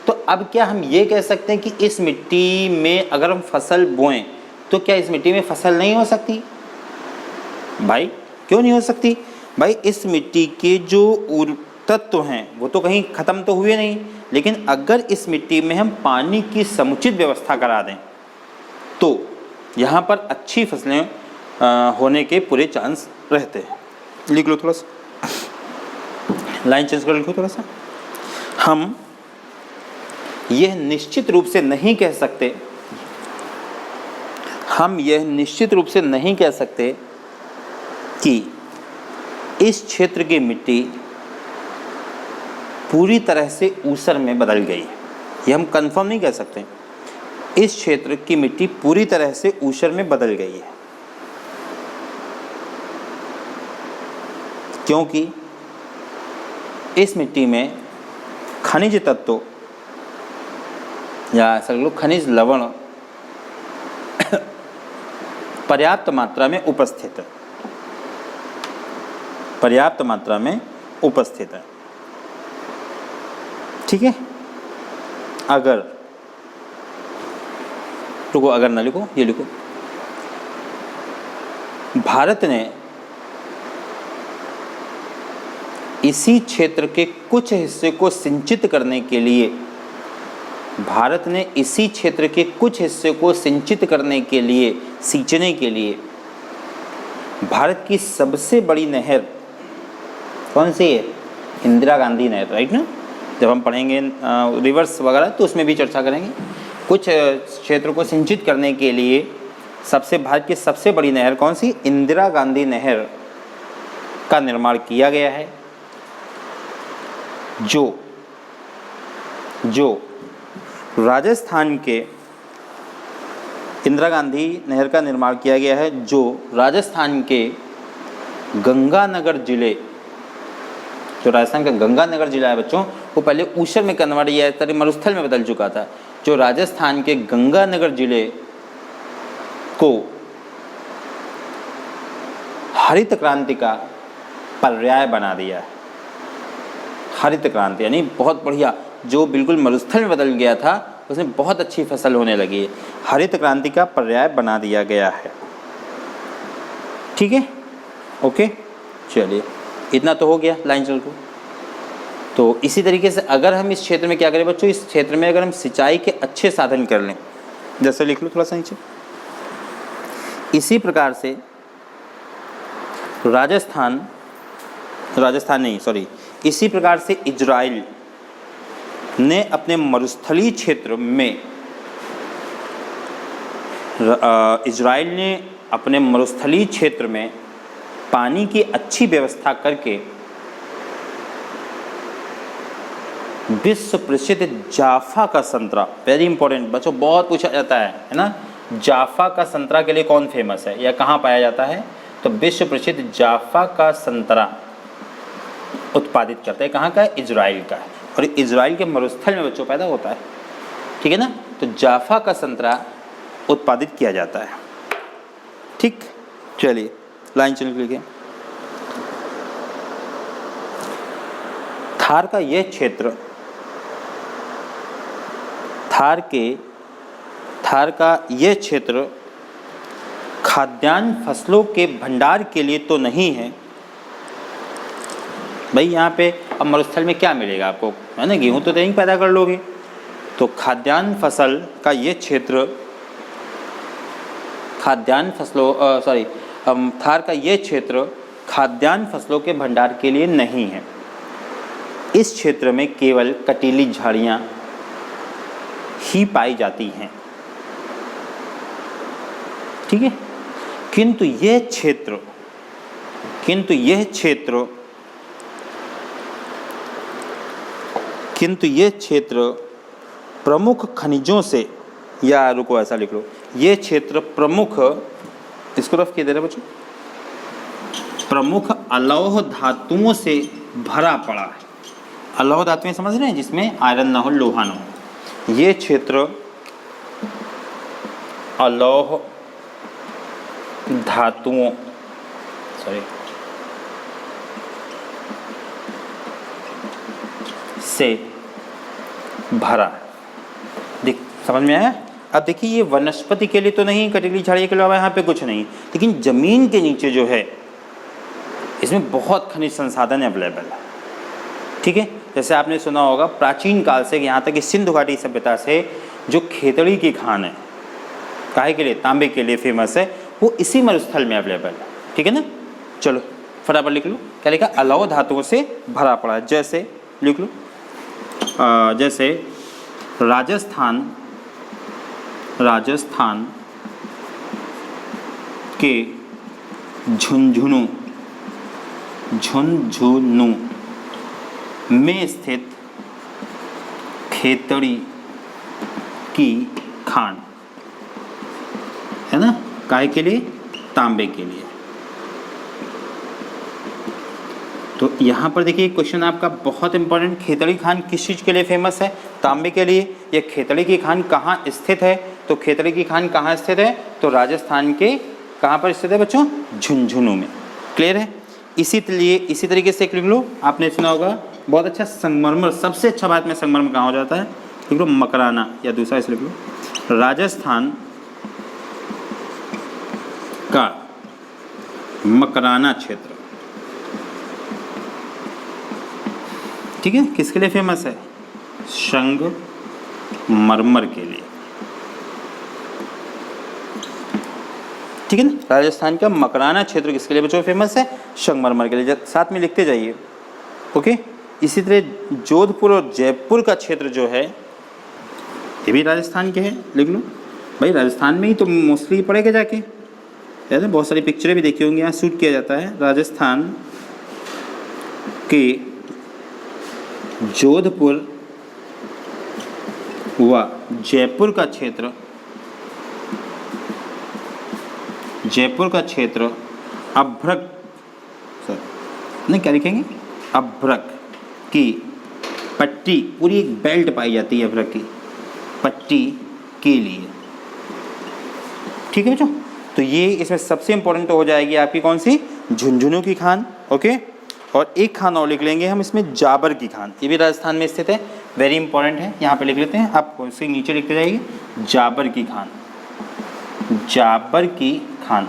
[SPEAKER 1] तो अब क्या हम ये कह सकते हैं कि इस मिट्टी में अगर हम फसल बोएं तो क्या इस मिट्टी में फसल नहीं हो सकती? भाई क्यों नहीं हो सकती? भाई इस मिट्टी के जो तत्व हैं वो तो कहीं ख़त्म तो हुए नहीं, लेकिन अगर इस मिट्टी में हम पानी की समुचित व्यवस्था करा दें तो यहाँ पर अच्छी फसलें होने के पूरे चांस रहते हैं। लिख लो थोड़ा सा, लाइन चेंज कर लिखो थोड़ा सा। हम यह निश्चित रूप से नहीं कह सकते कि इस क्षेत्र की मिट्टी पूरी तरह से ऊसर में बदल गई है। ये हम कंफर्म नहीं कह सकते इस क्षेत्र की मिट्टी पूरी तरह से ऊसर में बदल गई है, क्योंकि इस मिट्टी में खनिज तत्व या ऐसा लोग खनिज लवण पर्याप्त मात्रा में उपस्थित है। ठीक है, अगर रुको, अगर ना लिखो, ये लिखो, भारत ने इसी क्षेत्र के कुछ हिस्से को सिंचित करने के लिए सींचने के लिए भारत की सबसे बड़ी नहर कौन सी है? इंदिरा गांधी नहर, राइट ना। जब हम पढ़ेंगे रिवर्स वगैरह तो उसमें भी चर्चा करेंगे। कुछ क्षेत्र को सिंचित करने के लिए भारत की सबसे बड़ी नहर कौन सी? इंदिरा गांधी नहर का निर्माण किया गया है, जो राजस्थान के इंदिरा गांधी नहर का निर्माण किया गया है जो राजस्थान के गंगानगर जिले, जो राजस्थान का गंगानगर जिला है बच्चों, वो पहले ऊसर में कन्वर्ट या तरह मरुस्थल में बदल चुका था। जो राजस्थान के गंगानगर जिले को हरित क्रांति का पर्याय बना दिया है। हरित क्रांति यानी बहुत बढ़िया, जो बिल्कुल मरुस्थल में बदल गया था उसमें बहुत अच्छी फसल होने लगी है। हरित क्रांति का पर्याय बना दिया गया है। ठीक है, ओके, चलिए इतना तो हो गया लाइन चल को। तो इसी तरीके से अगर हम इस क्षेत्र में क्या करें बच्चों, इस क्षेत्र में अगर हम सिंचाई के अच्छे साधन कर लें, जैसे लिख लो थोड़ा सा नीचे, इसी प्रकार से इसी प्रकार से इजराइल ने अपने मरुस्थलीय क्षेत्र में पानी की अच्छी व्यवस्था करके विश्व प्रसिद्ध जाफा का संतरा, वेरी इंपॉर्टेंट बच्चों, बहुत पूछा जाता है ना, जाफा का संतरा के लिए कौन फेमस है या कहाँ पाया जाता है? तो विश्व प्रसिद्ध जाफा का संतरा उत्पादित करता है। कहाँ का है? इजराइल का है, और इजराइल के मरुस्थल में बच्चों पैदा होता है। ठीक है ना, तो जाफा का संतरा उत्पादित किया जाता है। ठीक, चलिए लाइन चल लिखिए। थार का यह क्षेत्र खाद्यान्न फसलों के भंडार के लिए तो नहीं है भाई। यहाँ पे अब मरुस्थल में क्या मिलेगा आपको, है ना, गेहूँ तो नहीं पैदा कर लोगे। तो खाद्यान्न फसल का ये क्षेत्र थार का ये क्षेत्र खाद्यान्न फसलों के भंडार के लिए नहीं है। इस क्षेत्र में केवल कटीली झाड़ियाँ ही पाई जाती हैं। ठीक है, किंतु यह क्षेत्र प्रमुख खनिजों से, या रुको ऐसा लिख लो, ये क्षेत्र प्रमुख, इसको रफ किया दे रहे बच्चों, प्रमुख अलौह धातुओं से भरा पड़ा है। अलौह धातुएं समझ रहे हैं, जिसमें आयरन ना हो, लोहा ना हो। ये क्षेत्र अलौह धातुओं से भरा है। देख, समझ में आया? अब देखिए, ये वनस्पति के लिए तो नहीं, कटीली झाड़ी के अलावा यहाँ पे कुछ नहीं, लेकिन जमीन के नीचे जो है इसमें बहुत खनिज संसाधन अवेलेबल है। ठीक है, जैसे आपने सुना होगा प्राचीन काल से यहाँ तक कि सिंधु घाटी सभ्यता से जो खेतड़ी की खान है, काहे के लिए, तांबे के लिए फेमस है, वो इसी मरुस्थल में अवेलेबल है। ठीक है ना? चलो फटाफट लिख लो, क्या लिखा? अलौह धातुओं से भरा पड़ा है। जैसे लिख लो, जैसे राजस्थान के झुंझुनू में स्थित खेतड़ी की खान है ना, काहे के लिए? तांबे के लिए। तो यहाँ पर देखिए क्वेश्चन आपका बहुत इंपॉर्टेंट, खेतड़ी खान किस चीज़ के लिए फेमस है? तांबे के लिए। ये खेतड़ी की खान कहाँ स्थित है? तो खेतड़ी की खान कहाँ स्थित है? तो राजस्थान के कहाँ पर स्थित है बच्चों? झुंझुनू में। क्लियर है? इसी तरीके से लिख लो, आपने सुना होगा बहुत अच्छा संगमरमर, सबसे अच्छा भारत में संगमरमर कहाँ हो जाता है? लिख लो मकराना, या दूसरा इसे लिख लो राजस्थान का मकराना क्षेत्र। ठीक है, किसके लिए फेमस है? संगमरमर के लिए। ठीक है ना? राजस्थान का मकराना क्षेत्र किसके लिए बच्चों फेमस है? संगमरमर के लिए। साथ में लिखते जाइए। ओके, इसी तरह जोधपुर और जयपुर का क्षेत्र जो है ये भी राजस्थान के हैं। लिख लो भाई, राजस्थान में ही तो मोस्टली पड़ेगा जाके, है? बहुत सारी पिक्चरें भी देखी होंगी, यहाँ शूट किया जाता है। राजस्थान के जोधपुर व जयपुर का क्षेत्र अभ्रक, नहीं क्या लिखेंगे? अभ्रक की पट्टी, पूरी एक बेल्ट पाई जाती है अभ्रक की पट्टी के लिए। ठीक है बच्चों, तो ये इसमें सबसे इंपॉर्टेंट हो जाएगी आपकी कौन सी? झुंझुनू की खान। ओके, और एक खान और लिख लेंगे हम इसमें, जाबर की खान। ये भी राजस्थान में स्थित है, वेरी इंपॉर्टेंट है। यहाँ पे लिख लेते हैं, आप उसके नीचे लिखते जाइए, जाबर की खान। जाबर की खान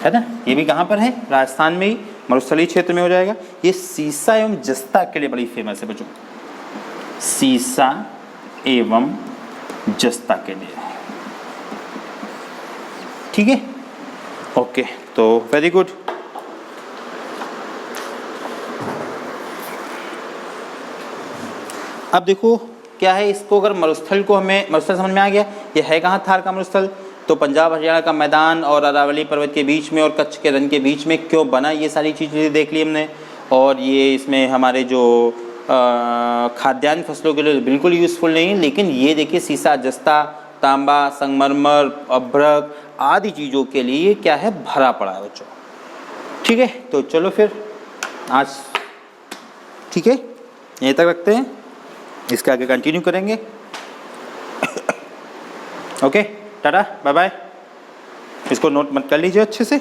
[SPEAKER 1] है ना, ये भी कहाँ पर है? राजस्थान में ही, मरुस्थलीय क्षेत्र में हो जाएगा। ये सीसा एवं जस्ता के लिए बड़ी फेमस है बच्चों, सीसा एवं जस्ता के लिए। ठीक है, ओके, तो वेरी गुड। अब देखो क्या है, इसको अगर मरुस्थल को हमें, मरुस्थल समझ में आ गया, ये है कहाँ थार का मरुस्थल? तो पंजाब हरियाणा का मैदान और अरावली पर्वत के बीच में और कच्छ के रण के बीच में क्यों बना, ये सारी चीज़ें देख ली हमने। और ये इसमें हमारे जो खाद्यान्न फसलों के लिए बिल्कुल यूज़फुल नहीं, लेकिन ये देखिए सीसा, जस्ता, तांबा, संगमरमर, अभ्रक आदि चीज़ों के लिए क्या है? भरा पड़ा है बच्चों। ठीक है, तो चलो फिर आज ठीक है यहीं तक रखते हैं, इसके आगे कंटिन्यू करेंगे। ओके, टाटा, बाय बाय। इसको नोट मत कर लीजिए अच्छे से।